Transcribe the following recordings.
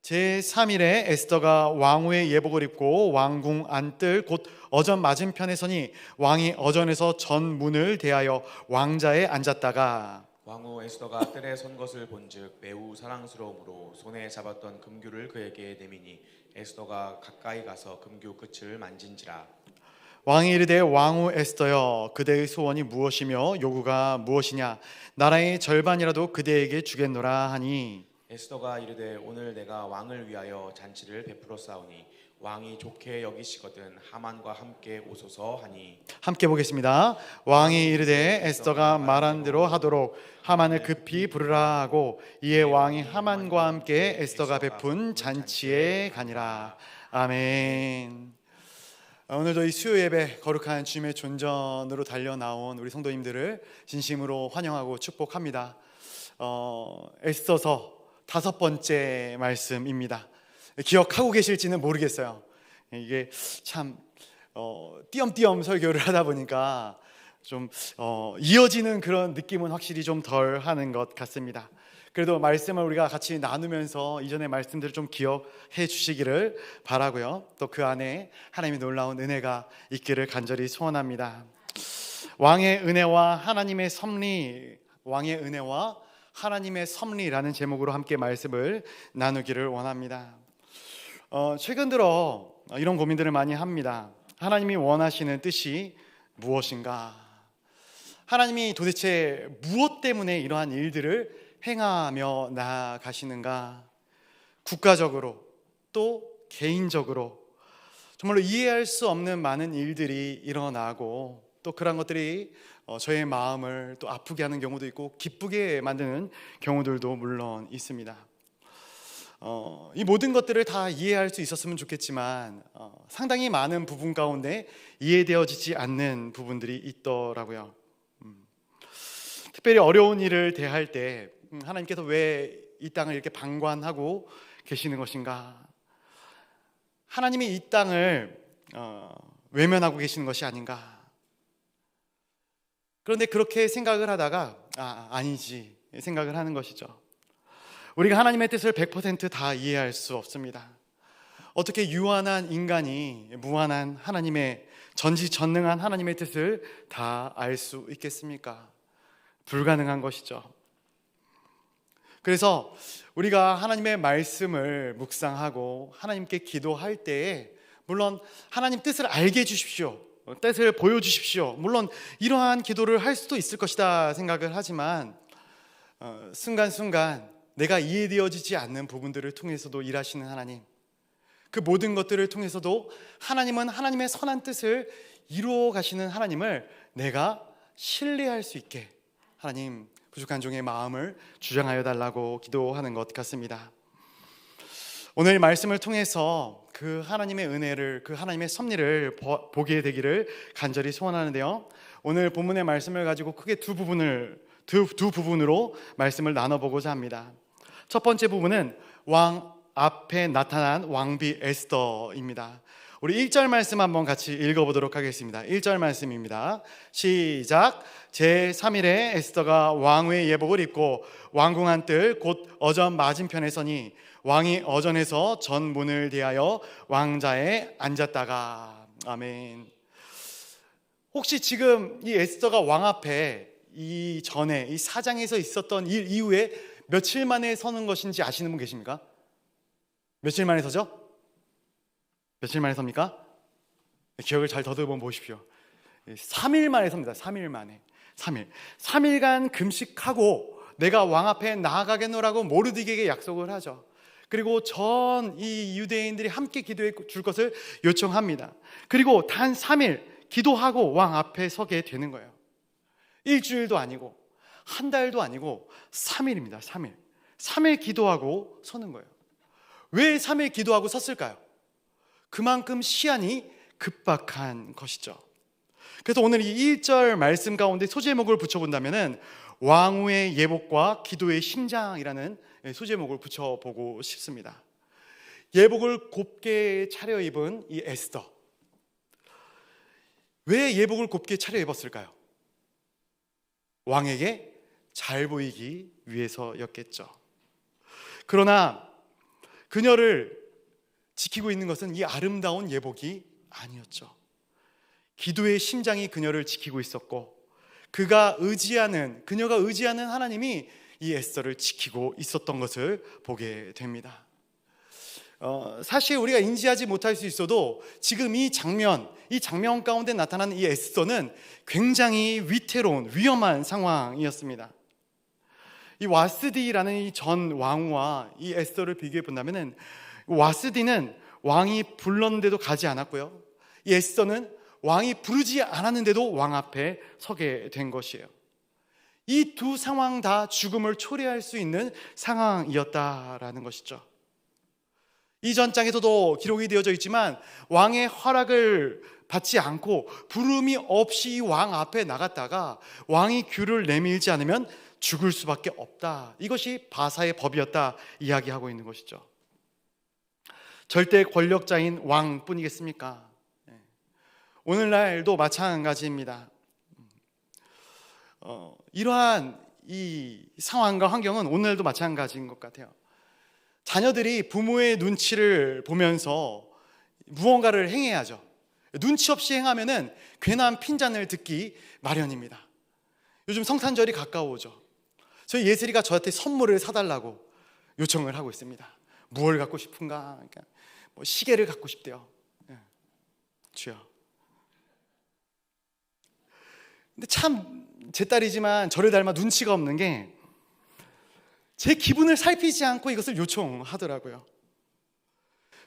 제3일에 에스더가 왕후의 예복을 입고 왕궁 안뜰 곧 어전 맞은편에 서니 왕이 어전에서 전 문을 대하여 왕자에 앉았다가 왕후 에스더가 뜰에 선 것을 본즉 매우 사랑스러움으로 손에 잡았던 금규를 그에게 내미니 에스더가 가까이 가서 금규 끝을 만진지라. 왕이 이르되 왕후 에스더여 그대의 소원이 무엇이며 요구가 무엇이냐 나라의 절반이라도 그대에게 주겠노라 하니 에스더가 이르되 오늘 내가 왕을 위하여 잔치를 베풀어 싸우니 왕이 좋게 여기시거든 하만과 함께 오소서 하니. 함께 보겠습니다. 왕이 이르되 에스더가 말한 대로 하도록 하만을 급히 부르라 하고 이에 왕이 하만과 함께 에스더가 베푼 잔치에 가니라. 아멘. 오늘도 이 수요 예배 거룩한 주님의 존전으로 달려 나온 우리 성도님들을 진심으로 환영하고 축복합니다. 에스더서 5번째 말씀입니다. 기억하고 계실지는 모르겠어요. 이게 참 띄엄띄엄 설교를 하다 보니까 좀 이어지는 그런 느낌은 확실히 좀 덜 하는 것 같습니다. 그래도 말씀을 우리가 같이 나누면서 이전의 말씀들을 좀 기억해 주시기를 바라고요. 또 그 안에 하나님의 놀라운 은혜가 있기를 간절히 소원합니다. 왕의 은혜와 하나님의 섭리, 왕의 은혜와 하나님의 섭리라는 제목으로 함께 말씀을 나누기를 원합니다. 최근 들어 이런 고민들을 많이 합니다. 하나님이 원하시는 뜻이 무엇인가? 하나님이 도대체 무엇 때문에 이러한 일들을 행하며 나아가시는가? 국가적으로 또 개인적으로 정말로 이해할 수 없는 많은 일들이 일어나고 또 그런 것들이 저의 마음을 또 아프게 하는 경우도 있고 기쁘게 만드는 경우들도 물론 있습니다. 이 모든 것들을 다 이해할 수 있었으면 좋겠지만 상당히 많은 부분 가운데 이해되어지지 않는 부분들이 있더라고요. 특별히 어려운 일을 대할 때 하나님께서 왜 이 땅을 이렇게 방관하고 계시는 것인가? 하나님이 이 땅을 외면하고 계시는 것이 아닌가? 그런데 그렇게 생각을 하다가 아니지 생각을 하는 것이죠. 우리가 하나님의 뜻을 100% 다 이해할 수 없습니다. 어떻게 유한한 인간이 무한한 하나님의 전지전능한 하나님의 뜻을 다 알 수 있겠습니까? 불가능한 것이죠. 그래서 우리가 하나님의 말씀을 묵상하고 하나님께 기도할 때에 물론 하나님 뜻을 알게 해주십시오, 뜻을 보여주십시오, 물론 이러한 기도를 할 수도 있을 것이다 생각을 하지만 순간순간 내가 이해되어지지 않는 부분들을 통해서도 일하시는 하나님, 그 모든 것들을 통해서도 하나님은 하나님의 선한 뜻을 이루어 가시는 하나님을 내가 신뢰할 수 있게 하나님 부족한 종의 마음을 주장하여 달라고 기도하는 것 같습니다. 오늘 말씀을 통해서 그 하나님의 은혜를, 그 하나님의 섭리를 보게 되기를 간절히 소원하는데요, 오늘 본문의 말씀을 가지고 크게 두 부분으로 말씀을 나눠보고자 합니다. 첫 번째 부분은 왕 앞에 나타난 왕비 에스더입니다. 우리 1절 말씀 한번 같이 읽어보도록 하겠습니다. 1절 말씀입니다. 시작. 제3일에 에스더가 왕후의 예복을 입고 왕궁 안뜰 곧 어전 맞은편에 서니 왕이 어전에서 전 문을 대하여 왕자에 앉았다가. 아멘. 혹시 지금 이 에스더가 왕 앞에 이 전에 이 사장에서 있었던 일 이후에 며칠 만에 서는 것인지 아시는 분 계십니까? 며칠 만에 서죠? 며칠 만에 섭니까? 기억을 잘 더듬어 보십시오. 3일 만에 섭니다. 3일 만에. 3일간 금식하고 내가 왕 앞에 나아가겠노라고 모르드게에게 약속을 하죠. 그리고 전 이 유대인들이 함께 기도해 줄 것을 요청합니다. 그리고 단 3일 기도하고 왕 앞에 서게 되는 거예요. 일주일도 아니고 한 달도 아니고 3일입니다. 3일 기도하고 서는 거예요. 왜 3일 기도하고 섰을까요? 그만큼 시한이 급박한 것이죠. 그래서 오늘 이 1절 말씀 가운데 소제목을 붙여본다면 왕후의 예복과 기도의 심장이라는 소제목을 붙여보고 싶습니다. 예복을 곱게 차려입은 이 에스더, 왜 예복을 곱게 차려입었을까요? 왕에게 잘 보이기 위해서였겠죠. 그러나 그녀를 지키고 있는 것은 이 아름다운 예복이 아니었죠. 기도의 심장이 그녀를 지키고 있었고, 그녀가 의지하는 하나님이 이 에스더를 지키고 있었던 것을 보게 됩니다. 사실 우리가 인지하지 못할 수 있어도 지금 이 장면 가운데 나타나는 이 에스더는 굉장히 위태로운 위험한 상황이었습니다. 이 와스디라는 이 전 왕과 이 에스더를 비교해 본다면은, 와스디는 왕이 불렀는데도 가지 않았고요, 이 에스더는 왕이 부르지 않았는데도 왕 앞에 서게 된 것이에요. 이 두 상황 다 죽음을 초래할 수 있는 상황이었다라는 것이죠. 이전 장에서도 기록이 되어져 있지만, 왕의 허락을 받지 않고 부름이 없이 왕 앞에 나갔다가 왕이 귀를 내밀지 않으면 죽을 수밖에 없다, 이것이 바사의 법이었다 이야기하고 있는 것이죠. 절대 권력자인 왕뿐이겠습니까? 오늘날도 마찬가지입니다. 이러한 이 상황과 환경은 오늘도 마찬가지인 것 같아요. 자녀들이 부모의 눈치를 보면서 무언가를 행해야죠. 눈치 없이 행하면은 괜한 핀잔을 듣기 마련입니다. 요즘 성탄절이 가까워오죠. 저희 예슬이가 저한테 선물을 사달라고 요청을 하고 있습니다. 무엇을 갖고 싶은가? 그러니까 뭐 시계를 갖고 싶대요. 주여. 근데 참 제 딸이지만 저를 닮아 눈치가 없는 게, 제 기분을 살피지 않고 이것을 요청하더라고요.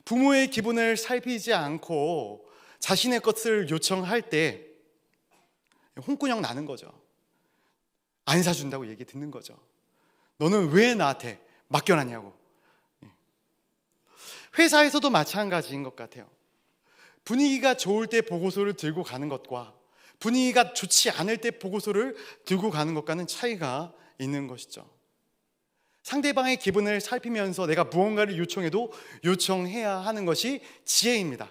부모의 기분을 살피지 않고 자신의 것을 요청할 때 홍군형 나는 거죠. 안 사준다고 얘기 듣는 거죠. 너는 왜 나한테 맡겨놨냐고. 회사에서도 마찬가지인 것 같아요. 분위기가 좋을 때 보고서를 들고 가는 것과 분위기가 좋지 않을 때 보고서를 들고 가는 것과는 차이가 있는 것이죠. 상대방의 기분을 살피면서 내가 무언가를 요청해도 요청해야 하는 것이 지혜입니다.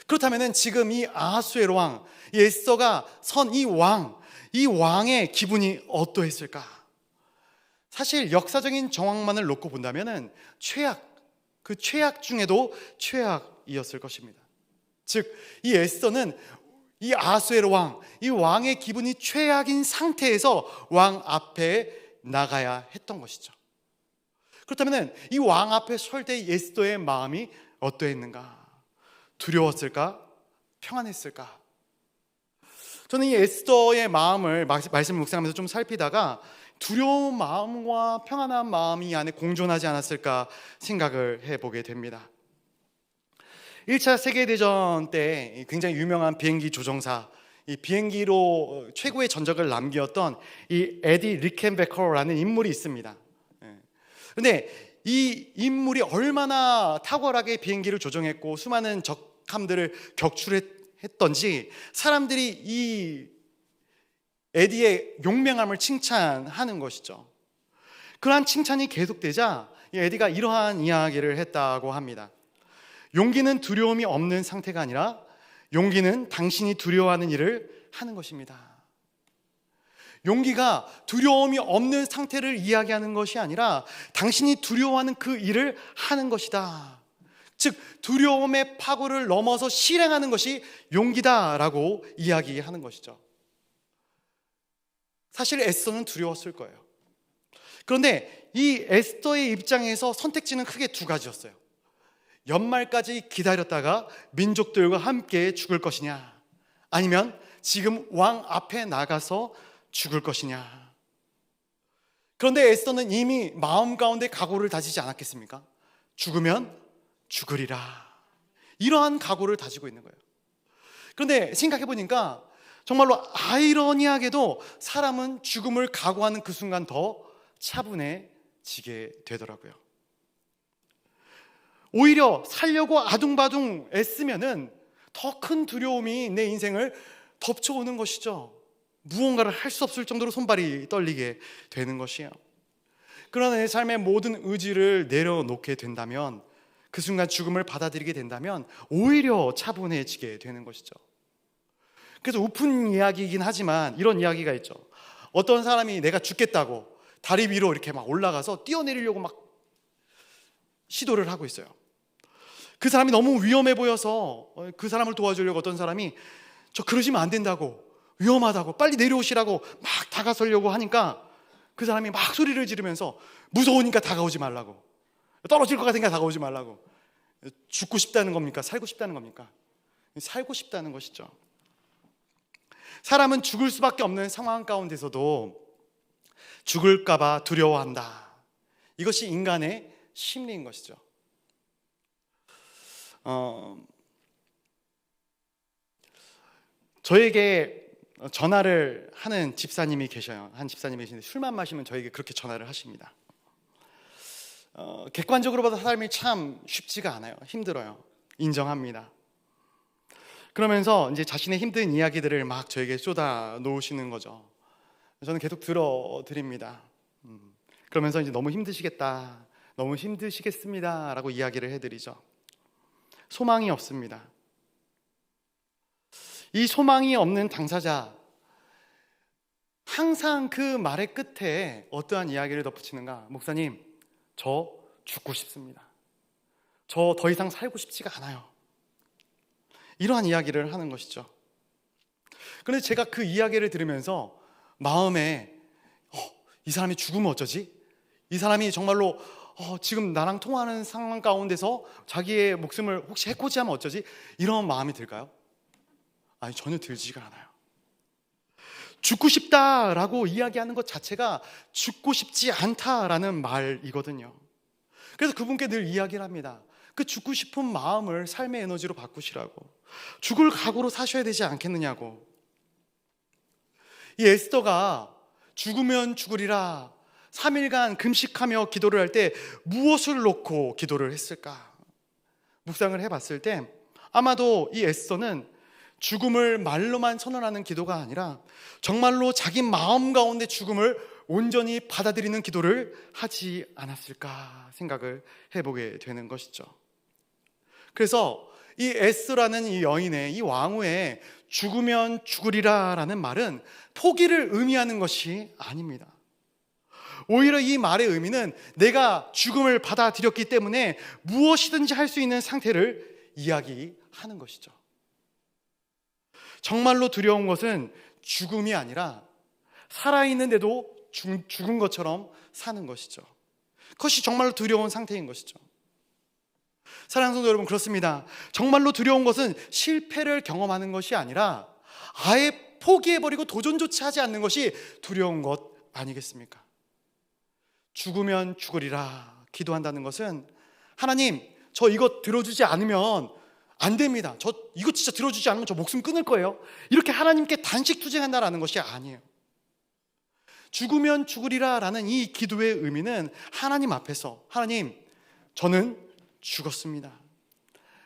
그렇다면 지금 이 아하수에로 왕, 이 에스더가 선 이 왕의 기분이 어떠했을까? 사실 역사적인 정황만을 놓고 본다면 그 최악 중에도 최악이었을 것입니다. 즉, 이 에스더는 이 아하수에로 왕, 이 왕의 기분이 최악인 상태에서 왕 앞에 나가야 했던 것이죠. 그렇다면 이 왕 앞에 설 때 에스더의 마음이 어떠했는가? 두려웠을까? 평안했을까? 저는 이 에스더의 마음을 말씀을 묵상하면서 좀 살피다가 두려운 마음과 평안한 마음이 안에 공존하지 않았을까 생각을 해보게 됩니다. 1차 세계대전 때 굉장히 유명한 비행기 조종사, 이 비행기로 최고의 전적을 남겼던 이 에디 리켄베커라는 인물이 있습니다. 그런데 이 인물이 얼마나 탁월하게 비행기를 조종했고 수많은 적함들을 격출했던지 사람들이 이 에디의 용맹함을 칭찬하는 것이죠. 그러한 칭찬이 계속되자 이 에디가 이러한 이야기를 했다고 합니다. 용기는 두려움이 없는 상태가 아니라 용기는 당신이 두려워하는 일을 하는 것입니다. 용기가 두려움이 없는 상태를 이야기하는 것이 아니라 당신이 두려워하는 그 일을 하는 것이다. 즉, 두려움의 파고를 넘어서 실행하는 것이 용기다라고 이야기하는 것이죠. 사실 에스더는 두려웠을 거예요. 그런데 이 에스더의 입장에서 선택지는 크게 두 가지였어요. 연말까지 기다렸다가 민족들과 함께 죽을 것이냐, 아니면 지금 왕 앞에 나가서 죽을 것이냐. 그런데 에스더는 이미 마음 가운데 각오를 다지지 않았겠습니까? 죽으면 죽으리라, 이러한 각오를 다지고 있는 거예요. 그런데 생각해 보니까 정말로 아이러니하게도 사람은 죽음을 각오하는 그 순간 더 차분해지게 되더라고요. 오히려 살려고 아둥바둥 애쓰면은 더 큰 두려움이 내 인생을 덮쳐오는 것이죠. 무언가를 할 수 없을 정도로 손발이 떨리게 되는 것이에요. 그러나 내 삶의 모든 의지를 내려놓게 된다면, 그 순간 죽음을 받아들이게 된다면 오히려 차분해지게 되는 것이죠. 그래서 우픈 이야기이긴 하지만 이런 이야기가 있죠. 어떤 사람이 내가 죽겠다고 다리 위로 이렇게 막 올라가서 뛰어내리려고 막 시도를 하고 있어요. 그 사람이 너무 위험해 보여서 그 사람을 도와주려고 어떤 사람이 저 그러시면 안 된다고, 위험하다고, 빨리 내려오시라고 막 다가서려고 하니까 그 사람이 막 소리를 지르면서 무서우니까 다가오지 말라고, 떨어질 것 같으니까 다가오지 말라고. 죽고 싶다는 겁니까? 살고 싶다는 겁니까? 살고 싶다는 것이죠. 사람은 죽을 수밖에 없는 상황 가운데서도 죽을까 봐 두려워한다. 이것이 인간의 심리인 것이죠. 저에게 전화를 하는 집사님이 계셔요. 한 집사님이 계시는데 술만 마시면 저에게 그렇게 전화를 하십니다. 객관적으로 봐도 삶이 참 쉽지가 않아요. 힘들어요. 인정합니다. 그러면서 이제 자신의 힘든 이야기들을 막 저에게 쏟아 놓으시는 거죠. 저는 계속 들어드립니다. 그러면서 이제 너무 힘드시겠다, 너무 힘드시겠습니다 라고 이야기를 해드리죠. 소망이 없습니다. 이 소망이 없는 당사자, 항상 그 말의 끝에 어떠한 이야기를 덧붙이는가? 목사님, 저 죽고 싶습니다. 저 더 이상 살고 싶지가 않아요. 이러한 이야기를 하는 것이죠. 그런데 제가 그 이야기를 들으면서 마음에 이 사람이 죽으면 어쩌지? 이 사람이 정말로 지금 나랑 통화하는 상황 가운데서 자기의 목숨을 혹시 해코지하면 어쩌지? 이런 마음이 들까요? 아니, 전혀 들지가 않아요. 죽고 싶다라고 이야기하는 것 자체가 죽고 싶지 않다라는 말이거든요. 그래서 그분께 늘 이야기를 합니다. 그 죽고 싶은 마음을 삶의 에너지로 바꾸시라고, 죽을 각오로 사셔야 되지 않겠느냐고. 이 에스더가 죽으면 죽으리라 3일간 금식하며 기도를 할 때 무엇을 놓고 기도를 했을까? 묵상을 해봤을 때 아마도 이 에스더는 죽음을 말로만 선언하는 기도가 아니라 정말로 자기 마음 가운데 죽음을 온전히 받아들이는 기도를 하지 않았을까 생각을 해보게 되는 것이죠. 그래서 이 에스더라는 이 여인의, 이 왕후의 죽으면 죽으리라 라는 말은 포기를 의미하는 것이 아닙니다. 오히려 이 말의 의미는 내가 죽음을 받아들였기 때문에 무엇이든지 할 수 있는 상태를 이야기하는 것이죠. 정말로 두려운 것은 죽음이 아니라 살아있는데도 죽은 것처럼 사는 것이죠. 그것이 정말로 두려운 상태인 것이죠. 사랑하는 성도 여러분, 그렇습니다. 정말로 두려운 것은 실패를 경험하는 것이 아니라 아예 포기해버리고 도전조차 하지 않는 것이 두려운 것 아니겠습니까? 죽으면 죽으리라 기도한다는 것은 하나님, 저 이거 들어주지 않으면 안 됩니다. 저 이거 진짜 들어주지 않으면 저 목숨 끊을 거예요. 이렇게 하나님께 단식 투쟁한다라는 것이 아니에요. 죽으면 죽으리라 라는 이 기도의 의미는 하나님 앞에서 하나님, 저는 죽었습니다.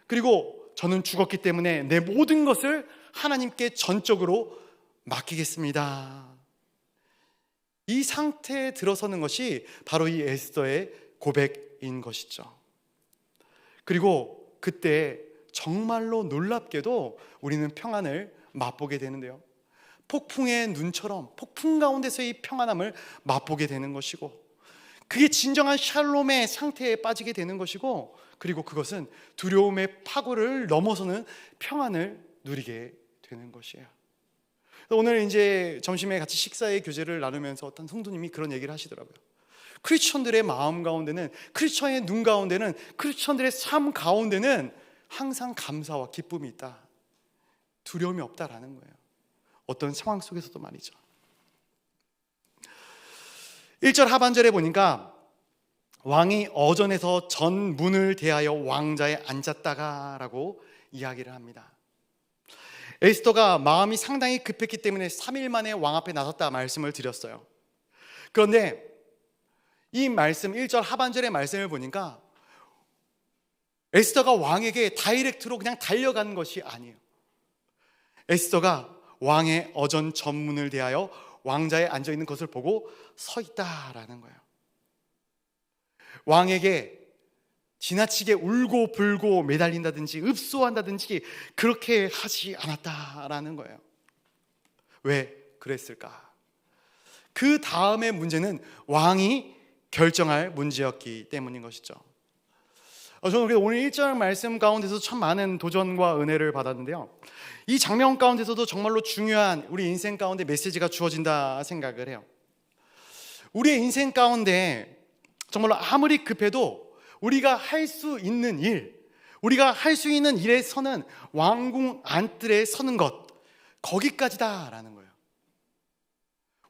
그리고 저는 죽었기 때문에 내 모든 것을 하나님께 전적으로 맡기겠습니다. 이 상태에 들어서는 것이 바로 이 에스더의 고백인 것이죠. 그리고 그때 정말로 놀랍게도 우리는 평안을 맛보게 되는데요. 폭풍의 눈처럼 폭풍 가운데서의 평안함을 맛보게 되는 것이고, 그게 진정한 샬롬의 상태에 빠지게 되는 것이고, 그리고 그것은 두려움의 파고를 넘어서는 평안을 누리게 되는 것이에요. 오늘 이제 점심에 같이 식사의 교제를 나누면서 어떤 성도님이 그런 얘기를 하시더라고요. 크리스천들의 마음 가운데는, 크리스천의 눈 가운데는, 크리스천들의 삶 가운데는 항상 감사와 기쁨이 있다, 두려움이 없다라는 거예요. 어떤 상황 속에서도 말이죠. 1절 하반절에 보니까 왕이 어전에서 전 문을 대하여 왕자에 앉았다가 라고 이야기를 합니다. 에스더가 마음이 상당히 급했기 때문에 3일 만에 왕 앞에 나섰다 말씀을 드렸어요. 그런데 이 말씀 1절 하반절의 말씀을 보니까 에스더가 왕에게 다이렉트로 그냥 달려간 것이 아니에요. 에스더가 왕의 어전 전문을 대하여 왕자에 앉아있는 것을 보고 서 있다라는 거예요. 왕에게 지나치게 울고 불고 매달린다든지 읍소한다든지 그렇게 하지 않았다라는 거예요. 왜 그랬을까? 그 다음의 문제는 왕이 결정할 문제였기 때문인 것이죠. 저는 그래서 오늘 1절 말씀 가운데서 참 많은 도전과 은혜를 받았는데요, 이 장면 가운데서도 정말로 중요한 우리 인생 가운데 메시지가 주어진다 생각을 해요. 우리의 인생 가운데 정말로 아무리 급해도 우리가 할 수 있는 일, 우리가 할 수 있는 일에 서는 왕궁 안뜰에 서는 것, 거기까지다라는 거예요.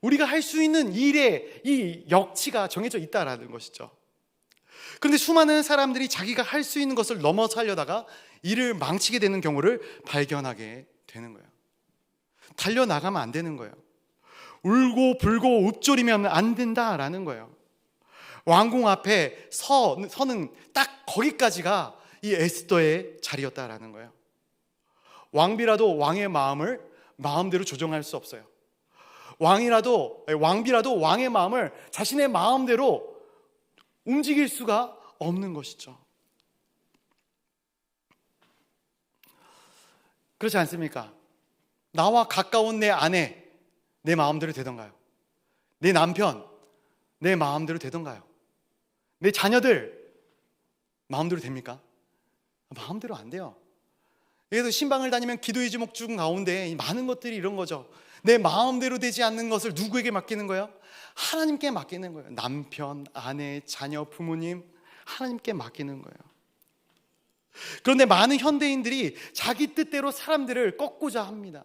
우리가 할 수 있는 일에 이 역치가 정해져 있다라는 것이죠. 그런데 수많은 사람들이 자기가 할 수 있는 것을 넘어서 하려다가 일을 망치게 되는 경우를 발견하게 되는 거예요. 달려나가면 안 되는 거예요. 울고 불고 읊조리면 안 된다라는 거예요. 왕궁 앞에 서는 딱 거기까지가 이 에스더의 자리였다라는 거예요. 왕비라도 왕의 마음을 마음대로 조정할 수 없어요. 왕비라도 왕의 마음을 자신의 마음대로 움직일 수가 없는 것이죠. 그렇지 않습니까? 나와 가까운 내 아내, 내 마음대로 되던가요? 내 남편, 내 마음대로 되던가요? 내 자녀들, 마음대로 됩니까? 마음대로 안 돼요. 그래서 신방을 다니면 기도의 제목 중 가운데 많은 것들이 이런 거죠. 내 마음대로 되지 않는 것을 누구에게 맡기는 거예요? 하나님께 맡기는 거예요. 남편, 아내, 자녀, 부모님, 하나님께 맡기는 거예요. 그런데 많은 현대인들이 자기 뜻대로 사람들을 꺾고자 합니다.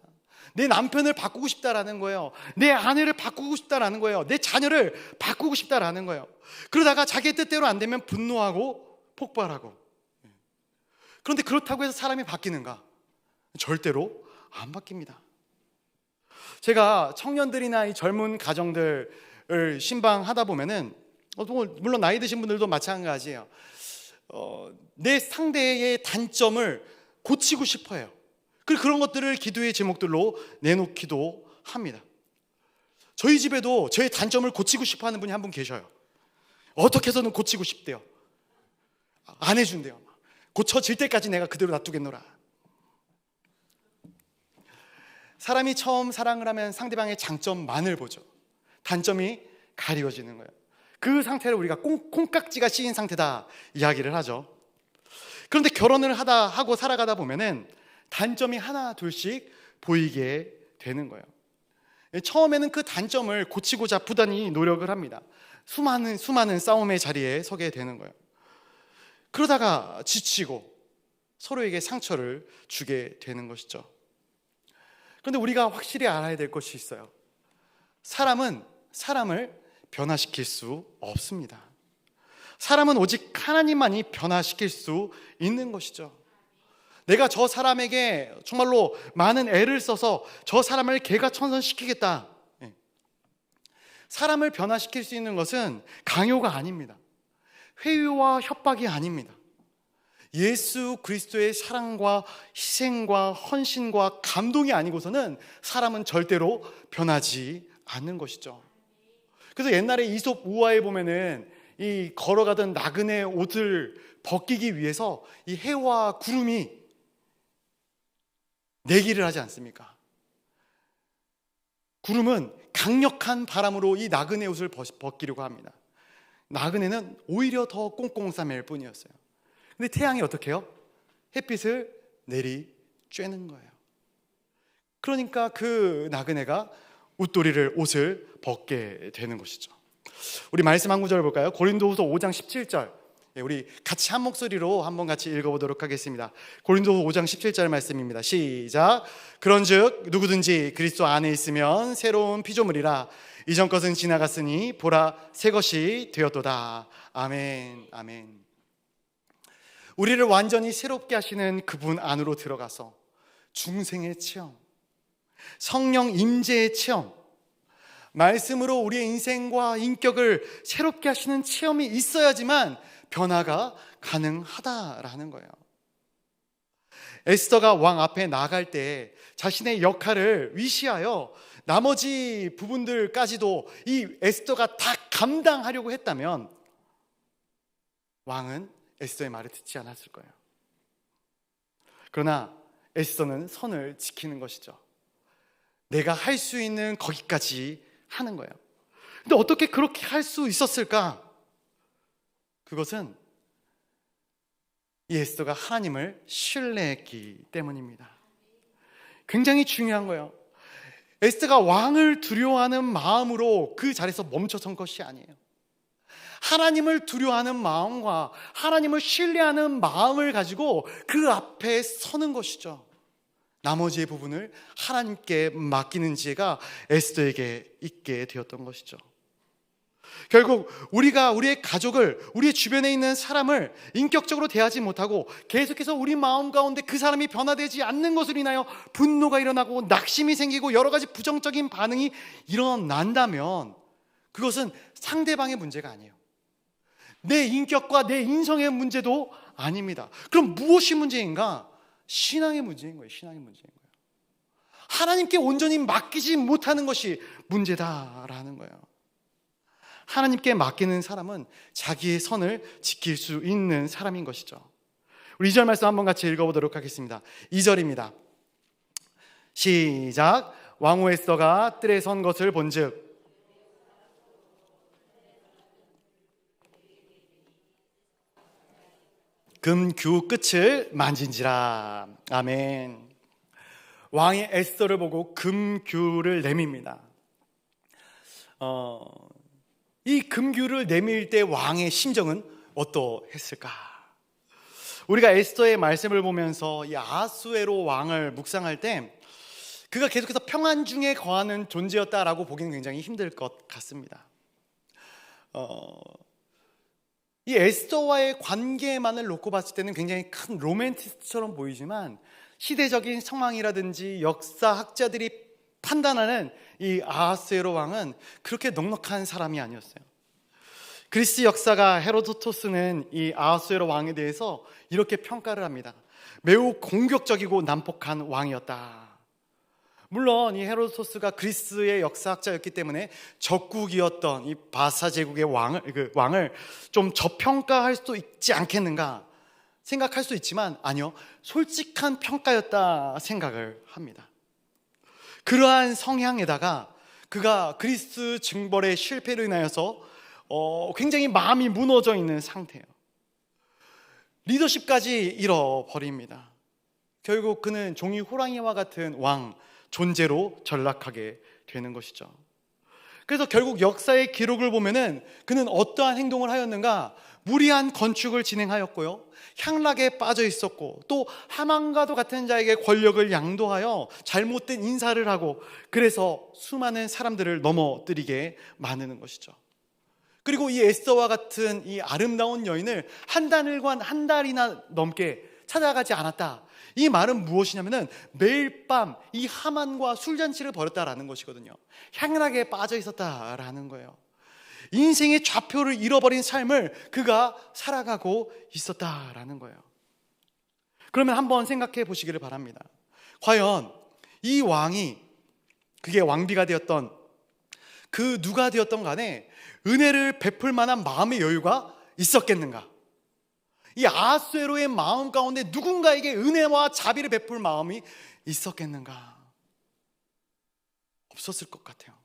내 남편을 바꾸고 싶다라는 거예요. 내 아내를 바꾸고 싶다라는 거예요. 내 자녀를 바꾸고 싶다라는 거예요. 그러다가 자기 뜻대로 안 되면 분노하고 폭발하고. 그런데 그렇다고 해서 사람이 바뀌는가? 절대로 안 바뀝니다. 제가 청년들이나 이 젊은 가정들을 신방하다 보면은 물론 나이 드신 분들도 마찬가지예요. 내 상대의 단점을 고치고 싶어요. 그리고 그런 것들을 기도의 제목들로 내놓기도 합니다. 저희 집에도 저의 단점을 고치고 싶어하는 분이 한 분 계셔요. 어떻게 해서는 고치고 싶대요. 안 해준대요. 고쳐질 때까지 내가 그대로 놔두겠노라. 사람이 처음 사랑을 하면 상대방의 장점만을 보죠. 단점이 가리워지는 거예요. 그 상태를 우리가 콩깍지가 씌인 상태다 이야기를 하죠. 그런데 결혼을 하고 살아가다 보면은 단점이 하나 둘씩 보이게 되는 거예요. 처음에는 그 단점을 고치고자 부단히 노력을 합니다. 수많은 싸움의 자리에 서게 되는 거예요. 그러다가 지치고 서로에게 상처를 주게 되는 것이죠. 그런데 우리가 확실히 알아야 될 것이 있어요. 사람은 사람을 변화시킬 수 없습니다. 사람은 오직 하나님만이 변화시킬 수 있는 것이죠. 내가 저 사람에게 정말로 많은 애를 써서 저 사람을 개가천선시키겠다. 사람을 변화시킬 수 있는 것은 강요가 아닙니다. 회유와 협박이 아닙니다. 예수 그리스도의 사랑과 희생과 헌신과 감동이 아니고서는 사람은 절대로 변하지 않는 것이죠. 그래서 옛날에 이솝 우화에 보면은 이 걸어가던 나그네 옷을 벗기기 위해서 이 해와 구름이 내기를 하지 않습니까? 구름은 강력한 바람으로 이 나그네 옷을 벗기려고 합니다. 나그네는 오히려 더 꽁꽁싸맬 뿐이었어요. 근데 태양이 어떻게 해요? 햇빛을 내리쬐는 거예요. 그러니까 그 나그네가 옷을 벗게 되는 것이죠. 우리 말씀 한 구절 볼까요? 고린도후서 5장 17절. 우리 같이 한 목소리로 한번 같이 읽어보도록 하겠습니다. 고린도후서 5장 17절 말씀입니다. 시작. 그런즉 누구든지 그리스도 안에 있으면 새로운 피조물이라 이전 것은 지나갔으니 보라 새 것이 되었도다. 아멘. 아멘. 우리를 완전히 새롭게 하시는 그분 안으로 들어가서 중생의 체험, 성령 임재의 체험, 말씀으로 우리의 인생과 인격을 새롭게 하시는 체험이 있어야지만 변화가 가능하다라는 거예요. 에스더가 왕 앞에 나갈 때 자신의 역할을 위시하여 나머지 부분들까지도 이 에스더가 다 감당하려고 했다면 왕은 에스더의 말을 듣지 않았을 거예요. 그러나 에스더는 선을 지키는 것이죠. 내가 할 수 있는 거기까지 하는 거예요. 근데 어떻게 그렇게 할 수 있었을까? 그것은 이 에스더가 하나님을 신뢰했기 때문입니다. 굉장히 중요한 거예요. 에스더가 왕을 두려워하는 마음으로 그 자리에서 멈춰선 것이 아니에요. 하나님을 두려워하는 마음과 하나님을 신뢰하는 마음을 가지고 그 앞에 서는 것이죠. 나머지의 부분을 하나님께 맡기는 지혜가 에스더에게 있게 되었던 것이죠. 결국 우리가 우리의 가족을, 우리의 주변에 있는 사람을 인격적으로 대하지 못하고 계속해서 우리 마음 가운데 그 사람이 변화되지 않는 것으로 인하여 분노가 일어나고 낙심이 생기고 여러 가지 부정적인 반응이 일어난다면 그것은 상대방의 문제가 아니에요. 내 인격과 내 인성의 문제도 아닙니다. 그럼 무엇이 문제인가? 신앙의 문제인 거예요. 신앙의 문제인 거예요. 하나님께 온전히 맡기지 못하는 것이 문제다라는 거예요. 하나님께 맡기는 사람은 자기의 선을 지킬 수 있는 사람인 것이죠. 우리 2절 말씀 한번 같이 읽어보도록 하겠습니다. 2절입니다. 시작. 왕후 에스더가 뜰에 선 것을 본즉 금규 끝을 만진지라. 아멘. 왕이 에스더를 보고 금규를 내밉니다. 이 금규를 내밀 때 왕의 심정은 어떠했을까? 우리가 에스더의 말씀을 보면서 이 아하수에로 왕을 묵상할 때 그가 계속해서 평안 중에 거하는 존재였다라고 보기는 굉장히 힘들 것 같습니다. 이 에스더와의 관계만을 놓고 봤을 때는 굉장히 큰 로맨티스트처럼 보이지만 시대적인 상황이라든지 역사학자들이 판단하는 이 아하수에로 왕은 그렇게 넉넉한 사람이 아니었어요. 그리스 역사가 헤로도토스는 이 아하수에로 왕에 대해서 이렇게 평가를 합니다. 매우 공격적이고 난폭한 왕이었다. 물론 이 헤로도토스가 그리스의 역사학자였기 때문에 적국이었던 이 바사 제국의 왕을 좀 저평가할 수도 있지 않겠는가 생각할 수 있지만 아니요, 솔직한 평가였다 생각을 합니다. 그러한 성향에다가 그가 그리스 징벌의 실패로 인하여서 굉장히 마음이 무너져 있는 상태예요. 리더십까지 잃어버립니다. 결국 그는 종이 호랑이와 같은 왕 존재로 전락하게 되는 것이죠. 그래서 결국 역사의 기록을 보면은 그는 어떠한 행동을 하였는가? 무리한 건축을 진행하였고요, 향락에 빠져 있었고, 또 하만과도 같은 자에게 권력을 양도하여 잘못된 인사를 하고, 그래서 수많은 사람들을 넘어뜨리게 만드는 것이죠. 그리고 이 에스더와 같은 이 아름다운 여인을 한 달이나 넘게 찾아가지 않았다. 이 말은 무엇이냐면은 매일 밤 이 하만과 술잔치를 벌였다라는 것이거든요. 향락에 빠져 있었다라는 거예요. 인생의 좌표를 잃어버린 삶을 그가 살아가고 있었다라는 거예요. 그러면 한번 생각해 보시기를 바랍니다. 과연 이 왕이, 그게 왕비가 되었던 그 누가 되었던 간에 은혜를 베풀 만한 마음의 여유가 있었겠는가? 이 아하수에로의 마음 가운데 누군가에게 은혜와 자비를 베풀 마음이 있었겠는가? 없었을 것 같아요.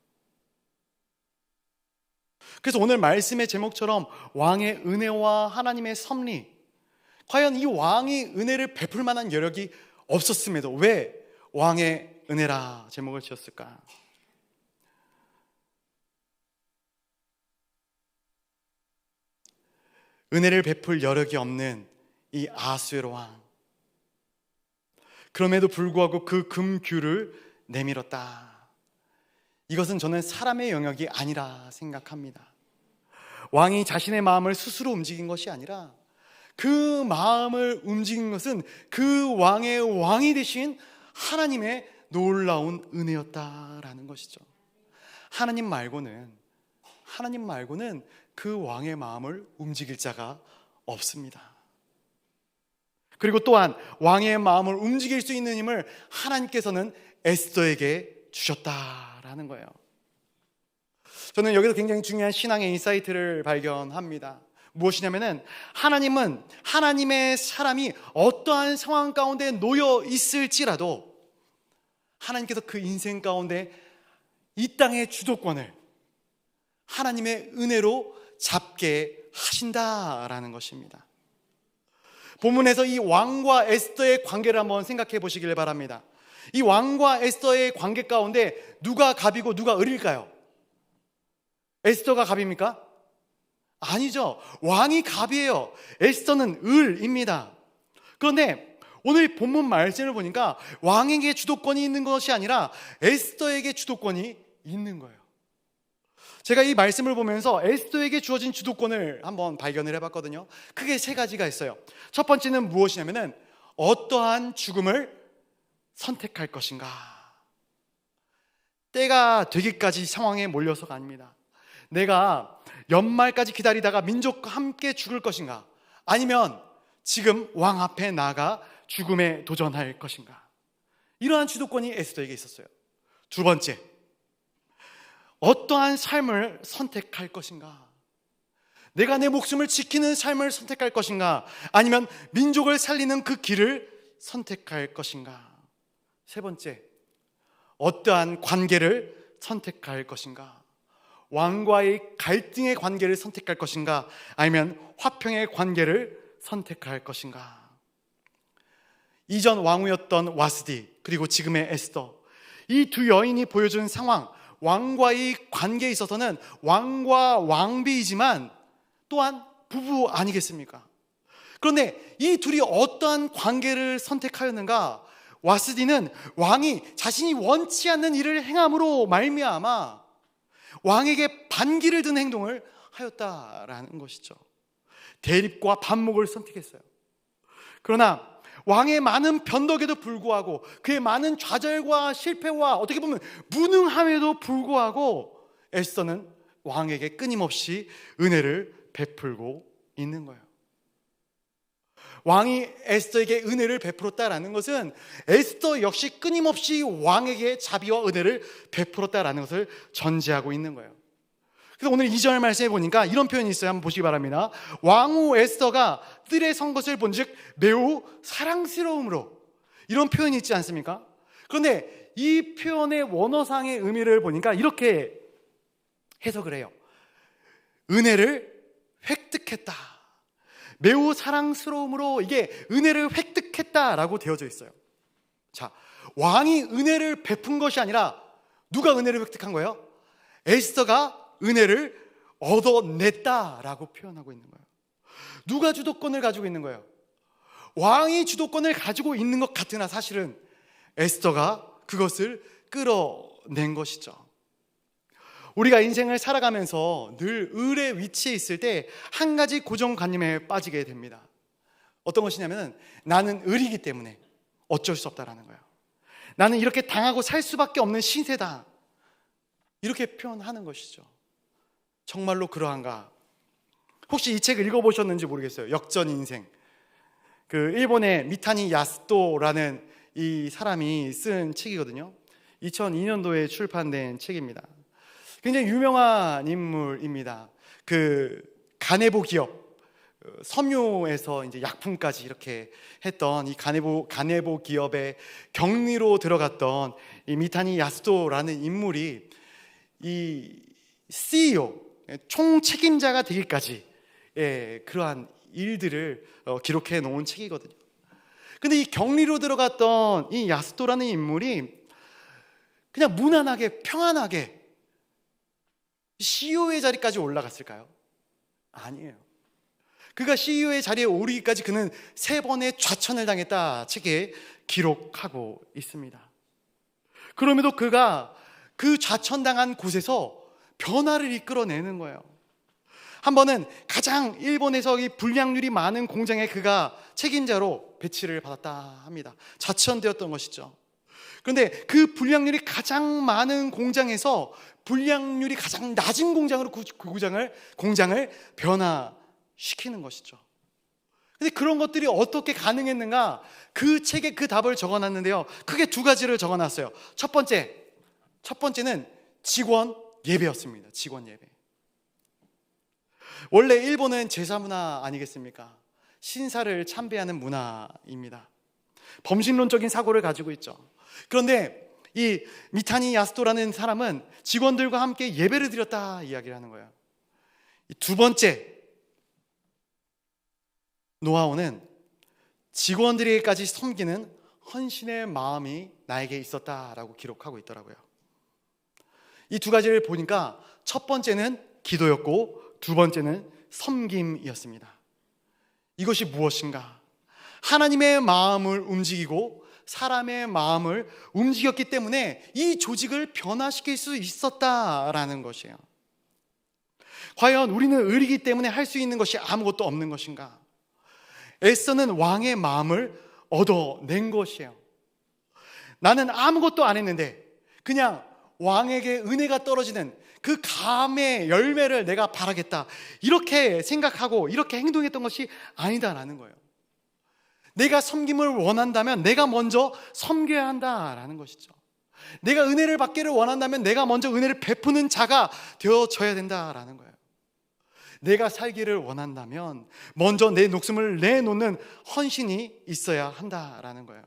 그래서 오늘 말씀의 제목처럼 왕의 은혜와 하나님의 섭리, 과연 이 왕이 은혜를 베풀 만한 여력이 없었음에도 왜 왕의 은혜라 제목을 지었을까? 은혜를 베풀 여력이 없는 이 아하수에로 왕, 그럼에도 불구하고 그 금규를 내밀었다. 이것은 저는 사람의 영역이 아니라 생각합니다. 왕이 자신의 마음을 스스로 움직인 것이 아니라 그 마음을 움직인 것은 그 왕의 왕이 되신 하나님의 놀라운 은혜였다라는 것이죠. 하나님 말고는 그 왕의 마음을 움직일 자가 없습니다. 그리고 또한 왕의 마음을 움직일 수 있는 힘을 하나님께서는 에스더에게 주셨다라는 거예요. 저는 여기서 굉장히 중요한 신앙의 인사이트를 발견합니다. 무엇이냐면은 하나님은 하나님의 사람이 어떠한 상황 가운데 놓여 있을지라도 하나님께서 그 인생 가운데 이 땅의 주도권을 하나님의 은혜로 잡게 하신다라는 것입니다. 본문에서 이 왕과 에스더의 관계를 한번 생각해 보시길 바랍니다. 이 왕과 에스더의 관계 가운데 누가 갑이고 누가 을일까요? 에스더가 갑입니까? 아니죠. 왕이 갑이에요. 에스더는 을입니다. 그런데 오늘 본문 말씀을 보니까 왕에게 주도권이 있는 것이 아니라 에스더에게 주도권이 있는 거예요. 제가 이 말씀을 보면서 에스더에게 주어진 주도권을 한번 발견을 해봤거든요. 크게 세 가지가 있어요. 첫 번째는 무엇이냐면은 어떠한 죽음을 선택할 것인가. 때가 되기까지 상황에 몰려서가 아닙니다. 내가 연말까지 기다리다가 민족과 함께 죽을 것인가, 아니면 지금 왕 앞에 나가 죽음에 도전할 것인가. 이러한 주도권이 에스더에게 있었어요. 두 번째, 어떠한 삶을 선택할 것인가. 내가 내 목숨을 지키는 삶을 선택할 것인가, 아니면 민족을 살리는 그 길을 선택할 것인가. 세 번째, 어떠한 관계를 선택할 것인가. 왕과의 갈등의 관계를 선택할 것인가, 아니면 화평의 관계를 선택할 것인가. 이전 왕후였던 와스디, 그리고 지금의 에스더, 이 두 여인이 보여준 상황, 왕과의 관계에 있어서는 왕과 왕비이지만 또한 부부 아니겠습니까? 그런데 이 둘이 어떠한 관계를 선택하였는가? 와스디는 왕이 자신이 원치 않는 일을 행함으로 말미암아 왕에게 반기를 든 행동을 하였다라는 것이죠. 대립과 반목을 선택했어요. 그러나 왕의 많은 변덕에도 불구하고, 그의 많은 좌절과 실패와 어떻게 보면 무능함에도 불구하고 에스더는 왕에게 끊임없이 은혜를 베풀고 있는 거예요. 왕이 에스더에게 은혜를 베풀었다라는 것은 에스더 역시 끊임없이 왕에게 자비와 은혜를 베풀었다라는 것을 전제하고 있는 거예요. 그래서 오늘 2절 말씀에 보니까 이런 표현이 있어요. 한번 보시기 바랍니다. 왕후 에스더가 뜰에 선 것을 본즉 매우 사랑스러움으로, 이런 표현이 있지 않습니까? 그런데 이 표현의 원어상의 의미를 보니까 이렇게 해석을 해요. 은혜를 획득했다. 매우 사랑스러움으로, 이게 은혜를 획득했다라고 되어져 있어요. 자, 왕이 은혜를 베푼 것이 아니라 누가 은혜를 획득한 거예요? 에스더가 은혜를 얻어냈다라고 표현하고 있는 거예요. 누가 주도권을 가지고 있는 거예요? 왕이 주도권을 가지고 있는 것 같으나 사실은 에스더가 그것을 끌어낸 것이죠. 우리가 인생을 살아가면서 늘 을의 위치에 있을 때 한 가지 고정관념에 빠지게 됩니다. 어떤 것이냐면, 나는 을이기 때문에 어쩔 수 없다라는 거예요. 나는 이렇게 당하고 살 수밖에 없는 신세다, 이렇게 표현하는 것이죠. 정말로 그러한가? 혹시 이 책을 읽어보셨는지 모르겠어요. 역전 인생. 그 일본의 미타니 야스토라는 이 사람이 쓴 책이거든요. 2002년도에 출판된 책입니다. 굉장히 유명한 인물입니다. 그 가네보 기업, 섬유에서 이제 약품까지 이렇게 했던 이 가네보 기업의 격리로 들어갔던 이 미타니 야스토라는 인물이 이 CEO, 총 책임자가 되기까지 그러한 일들을 기록해 놓은 책이거든요. 근데 이 격리로 들어갔던 이 야스토라는 인물이 그냥 무난하게 평안하게 CEO의 자리까지 올라갔을까요? 아니에요. 그가 CEO의 자리에 오르기까지 그는 3번의 좌천을 당했다 책에 기록하고 있습니다. 그럼에도 그가 그 좌천당한 곳에서 변화를 이끌어내는 거예요. 한 번은 가장 일본에서 이 불량률이 많은 공장에 그가 책임자로 배치를 받았다 합니다. 좌천되었던 것이죠. 그런데 그 불량률이 가장 많은 공장에서 불량률이 가장 낮은 공장으로 그 공장을 변화시키는 것이죠. 근데 그런 것들이 어떻게 가능했는가? 그 책에 그 답을 적어놨는데요. 크게 2가지를 적어놨어요. 첫 번째는 직원 예배였습니다. 직원 예배. 원래 일본은 제사 문화 아니겠습니까? 신사를 참배하는 문화입니다. 범신론적인 사고를 가지고 있죠. 그런데 이 미타니 야스토라는 사람은 직원들과 함께 예배를 드렸다 이야기를 하는 거예요. 두 번째 노하우는 직원들에게까지 섬기는 헌신의 마음이 나에게 있었다라고 기록하고 있더라고요. 이 두 가지를 보니까 첫 번째는 기도였고 두 번째는 섬김이었습니다. 이것이 무엇인가? 하나님의 마음을 움직이고 사람의 마음을 움직였기 때문에 이 조직을 변화시킬 수 있었다라는 것이에요. 과연 우리는 의리기 때문에 할 수 있는 것이 아무것도 없는 것인가? 에스더는 왕의 마음을 얻어낸 것이에요. 나는 아무것도 안 했는데 그냥 왕에게 은혜가 떨어지는 그 감의 열매를 내가 바라겠다, 이렇게 생각하고 이렇게 행동했던 것이 아니다라는 거예요. 내가 섬김을 원한다면 내가 먼저 섬겨야 한다라는 것이죠. 내가 은혜를 받기를 원한다면 내가 먼저 은혜를 베푸는 자가 되어져야 된다라는 거예요. 내가 살기를 원한다면 먼저 내 목숨을 내놓는 헌신이 있어야 한다라는 거예요.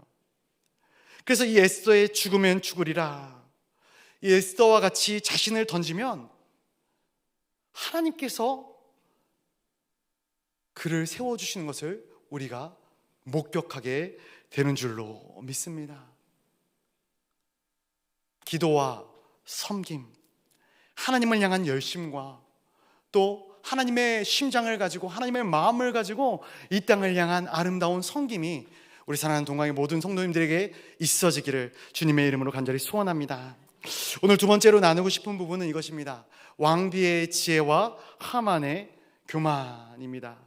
그래서 이 에스더의 죽으면 죽으리라, 이 에스더와 같이 자신을 던지면 하나님께서 그를 세워주시는 것을 우리가 목격하게 되는 줄로 믿습니다. 기도와 섬김, 하나님을 향한 열심과 또 하나님의 심장을 가지고 하나님의 마음을 가지고 이 땅을 향한 아름다운 섬김이 우리 사랑하는 동강의 모든 성도님들에게 있어지기를 주님의 이름으로 간절히 소원합니다. 오늘 두 번째로 나누고 싶은 부분은 이것입니다. 왕비의 지혜와 하만의 교만입니다.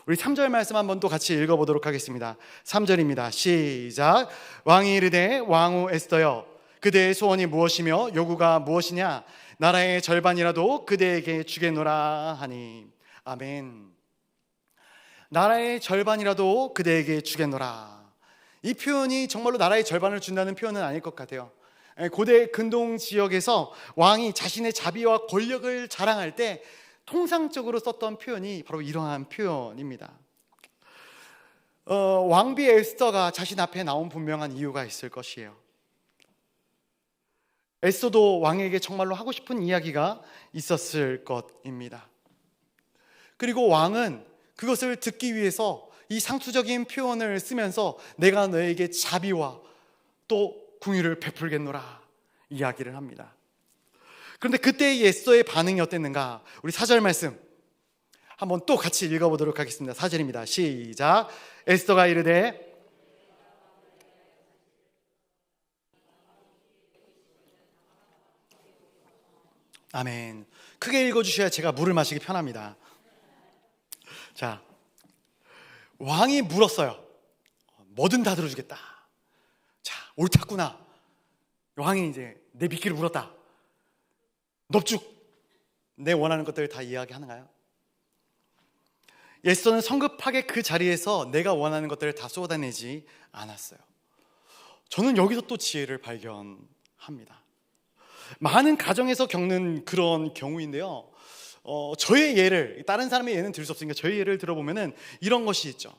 우리 3절 말씀 한번 또 같이 읽어보도록 하겠습니다. 3절입니다. 시작. 왕이 이르되 왕후 에스더여, 그대의 소원이 무엇이며 요구가 무엇이냐? 나라의 절반이라도 그대에게 주겠노라 하니. 아멘. 나라의 절반이라도 그대에게 주겠노라. 이 표현이 정말로 나라의 절반을 준다는 표현은 아닐 것 같아요. 고대 근동 지역에서 왕이 자신의 자비와 권력을 자랑할 때 통상적으로 썼던 표현이 바로 이러한 표현입니다. 왕비 에스더가 자신 앞에 나온 분명한 이유가 있을 것이에요. 에스더도 왕에게 정말로 하고 싶은 이야기가 있었을 것입니다. 그리고 왕은 그것을 듣기 위해서 이 상투적인 표현을 쓰면서 내가 너에게 자비와 또 궁유를 베풀겠노라 이야기를 합니다. 그런데 그때의 에스더의 반응이 어땠는가? 우리 4절 말씀 한번 또 같이 읽어보도록 하겠습니다. 4절입니다. 시작. 에스더가 이르되 아멘. 크게 읽어주셔야 제가 물을 마시기 편합니다. 자, 왕이 물었어요. 뭐든 다 들어주겠다. 자, 옳았구나. 왕이 이제 내 미끼를 물었다. 넙죽 내 원하는 것들을 다 이야기하는가요? 에스더는 성급하게 그 자리에서 내가 원하는 것들을 다 쏟아내지 않았어요. 저는 여기서 또 지혜를 발견합니다. 많은 가정에서 겪는 그런 경우인데요. 저의 예를, 다른 사람의 예는 들 수 없으니까 저의 예를 들어보면은 이런 것이 있죠.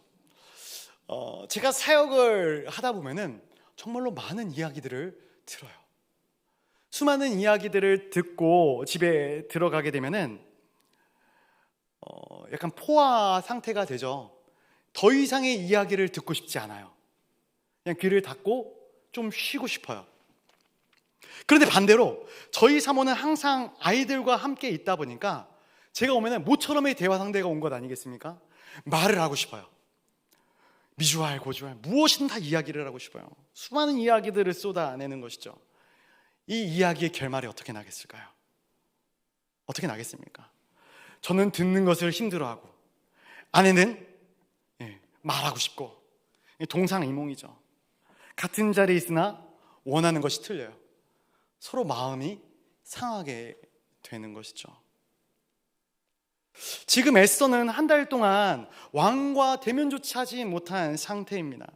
제가 사역을 하다 보면은 정말로 많은 이야기들을 들어요. 수많은 이야기들을 듣고 집에 들어가게 되면은 약간 포화 상태가 되죠. 더 이상의 이야기를 듣고 싶지 않아요. 그냥 귀를 닫고 좀 쉬고 싶어요. 그런데 반대로 저희 사모는 항상 아이들과 함께 있다 보니까 제가 오면은 모처럼의 대화 상대가 온 것 아니겠습니까? 말을 하고 싶어요. 미주알 고주알 무엇이든 다 이야기를 하고 싶어요. 수많은 이야기들을 쏟아내는 것이죠. 이 이야기의 결말이 어떻게 나겠을까요? 어떻게 나겠습니까? 저는 듣는 것을 힘들어하고 아내는 말하고 싶고 동상이몽이죠. 같은 자리에 있으나 원하는 것이 틀려요. 서로 마음이 상하게 되는 것이죠. 지금 에스더는 한 달 동안 왕과 대면조차 하지 못한 상태입니다.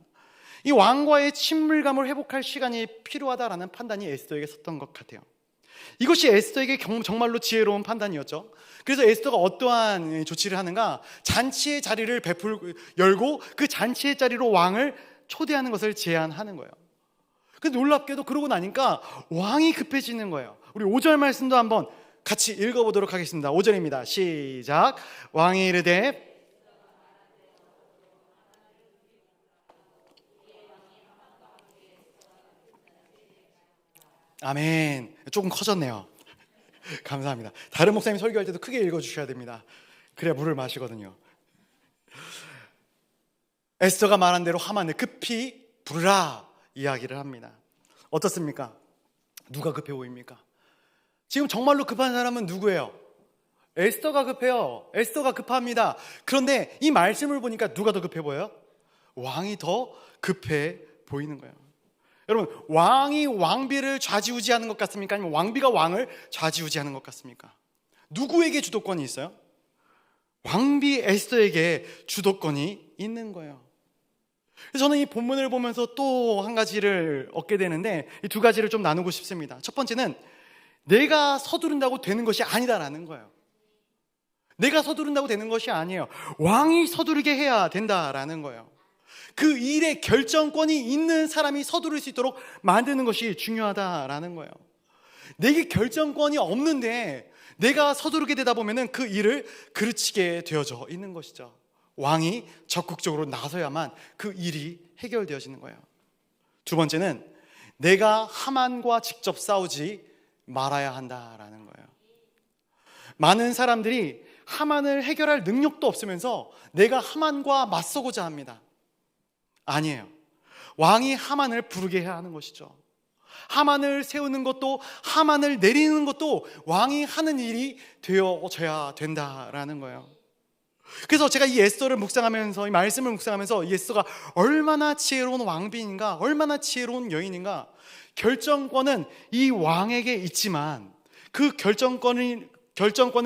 이 왕과의 친밀감을 회복할 시간이 필요하다라는 판단이 에스더에게 섰던 것 같아요. 이것이 에스더에게 정말로 지혜로운 판단이었죠. 그래서 에스더가 어떠한 조치를 하는가? 잔치의 자리를 열고 그 잔치의 자리로 왕을 초대하는 것을 제안하는 거예요. 근데 놀랍게도 그러고 나니까 왕이 급해지는 거예요. 우리 5절 말씀도 한번 같이 읽어보도록 하겠습니다. 5절입니다. 시작. 왕이 이르되 아멘. 조금 커졌네요. 감사합니다. 다른 목사님 설교할 때도 크게 읽어주셔야 됩니다. 그래야 물을 마시거든요. 에스더가 말한 대로 하만을 급히 부르라 이야기를 합니다. 어떻습니까? 누가 급해 보입니까? 지금 정말로 급한 사람은 누구예요? 에스더가 급해요. 에스더가 급합니다. 그런데 이 말씀을 보니까 누가 더 급해 보여요? 왕이 더 급해 보이는 거예요. 여러분, 왕이 왕비를 좌지우지하는 것 같습니까? 아니면 왕비가 왕을 좌지우지하는 것 같습니까? 누구에게 주도권이 있어요? 왕비 에스더에게 주도권이 있는 거예요. 그래서 저는 이 본문을 보면서 또 한 가지를 얻게 되는데, 이 두 가지를 좀 나누고 싶습니다. 첫 번째는 내가 서두른다고 되는 것이 아니다라는 거예요. 내가 서두른다고 되는 것이 아니에요. 왕이 서두르게 해야 된다라는 거예요. 그 일의 결정권이 있는 사람이 서두를 수 있도록 만드는 것이 중요하다라는 거예요. 내게 결정권이 없는데 내가 서두르게 되다 보면은 그 일을 그르치게 되어져 있는 것이죠. 왕이 적극적으로 나서야만 그 일이 해결되어지는 거예요. 두 번째는 내가 하만과 직접 싸우지 말아야 한다라는 거예요. 많은 사람들이 하만을 해결할 능력도 없으면서 내가 하만과 맞서고자 합니다. 아니에요. 왕이 하만을 부르게 해야 하는 것이죠. 하만을 세우는 것도 하만을 내리는 것도 왕이 하는 일이 되어져야 된다라는 거예요. 그래서 제가 이 에스더를 묵상하면서, 이 말씀을 묵상하면서 이 에스더가 얼마나 지혜로운 왕비인가, 얼마나 지혜로운 여인인가. 결정권은 이 왕에게 있지만 그 결정권을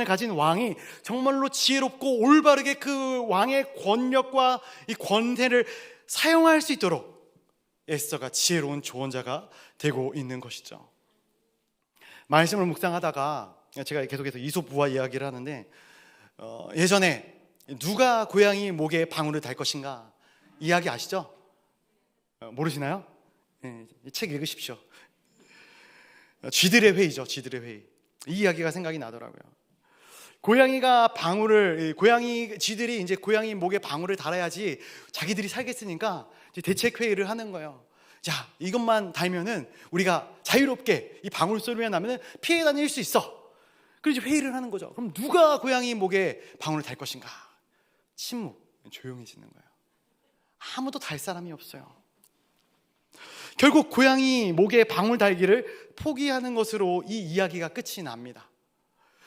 가진 왕이 정말로 지혜롭고 올바르게 그 왕의 권력과 이 권세를 사용할 수 있도록 에스더가 지혜로운 조언자가 되고 있는 것이죠. 말씀을 묵상하다가 제가 계속해서 이솝우화 이야기를 하는데, 예전에 누가 고양이 목에 방울을 달 것인가 이야기 아시죠? 모르시나요? 네, 책 읽으십시오. 쥐들의 회의죠. 쥐들의 회의. 이 이야기가 생각이 나더라고요. 쥐들이 이제 고양이 목에 방울을 달아야지 자기들이 살겠으니까 이제 대책 회의를 하는 거예요. 자, 이것만 달면은 우리가 자유롭게 이 방울 소리가 나면은 피해 다닐 수 있어. 그래서 회의를 하는 거죠. 그럼 누가 고양이 목에 방울을 달 것인가? 침묵, 조용해지는 거예요. 아무도 달 사람이 없어요. 결국 고양이 목에 방울 달기를 포기하는 것으로 이 이야기가 끝이 납니다.